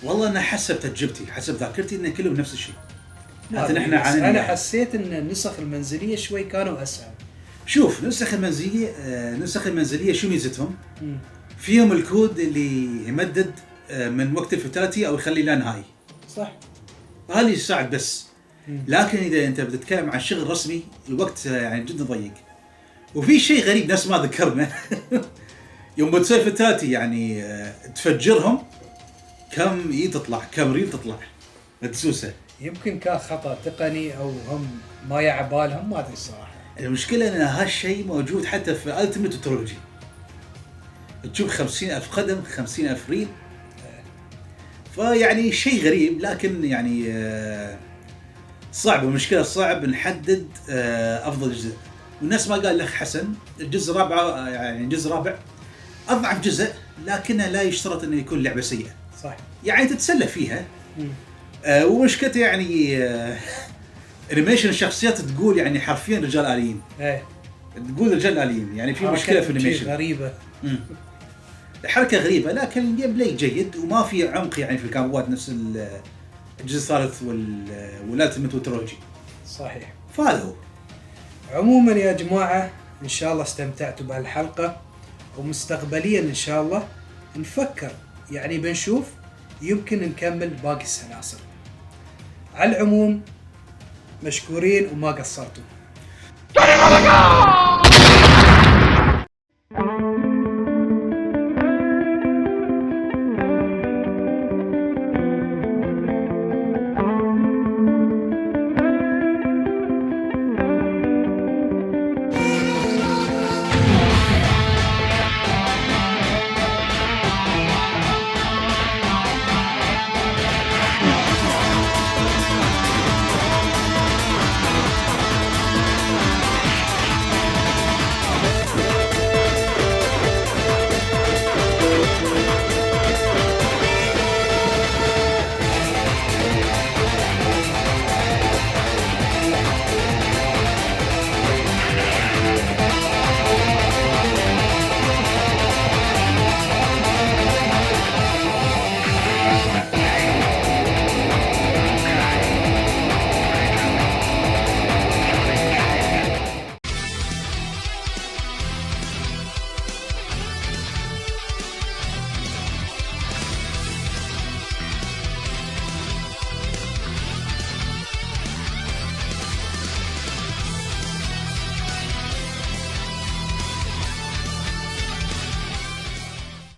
والله انا حسب تجربتي حسب ذاكرتي ان كلهم نفس الشيء. حتى نحن انا حسيت ان النسخ المنزلية شوي كانوا اسهل. شوف، النسخ المنزلية شو ميزتهم؟ فيهم الكود اللي يمدد من وقت الفتاتي او يخلي لا نهائي. صح. هذا يساعد بس. لكن اذا انت بتتكلم عن شغل رسمي الوقت يعني جدا ضيق. وفي شيء غريب نفس ما ذكرنا يوم بتصير فتاتي يعني تفجرهم كم تطلع، كم ريل تطلع مدسوسه. يمكن كان خطأ تقني او هم ما يعبالهم، ما ادري الصراحه. المشكله ان هالشيء موجود حتى في التيمت وترولوجي. تشوف 50,000 قدم 50,000 ريل، فيعني شيء غريب. لكن يعني صعب، المشكله صعب نحدد افضل جزء. والناس ما قال لك حسن الجزء الرابع يعني الجزء الرابع اضعف جزء، لكنه لا يشترط انه يكون لعبه سيئه. صح، يعني تتسلى فيها. ومشكلته يعني انيميشن الشخصيات تقول يعني حرفيا رجال آليين. ايه تقول رجال آليين، يعني في مشكله في الانيميشن غريبه. حركه غريبه، لكن الجيم بلاي جيد وما في عمق يعني في الكامبوات نفس الجزء الثالث والالتيميت والترولوجي. صحيح. فهذا هو. عموما يا جماعه ان شاء الله استمتعتوا بهالحلقه، ومستقبليا ان شاء الله نفكر يعني بنشوف يمكن نكمل باقي السلاسل. على العموم مشكورين وما قصرتوا.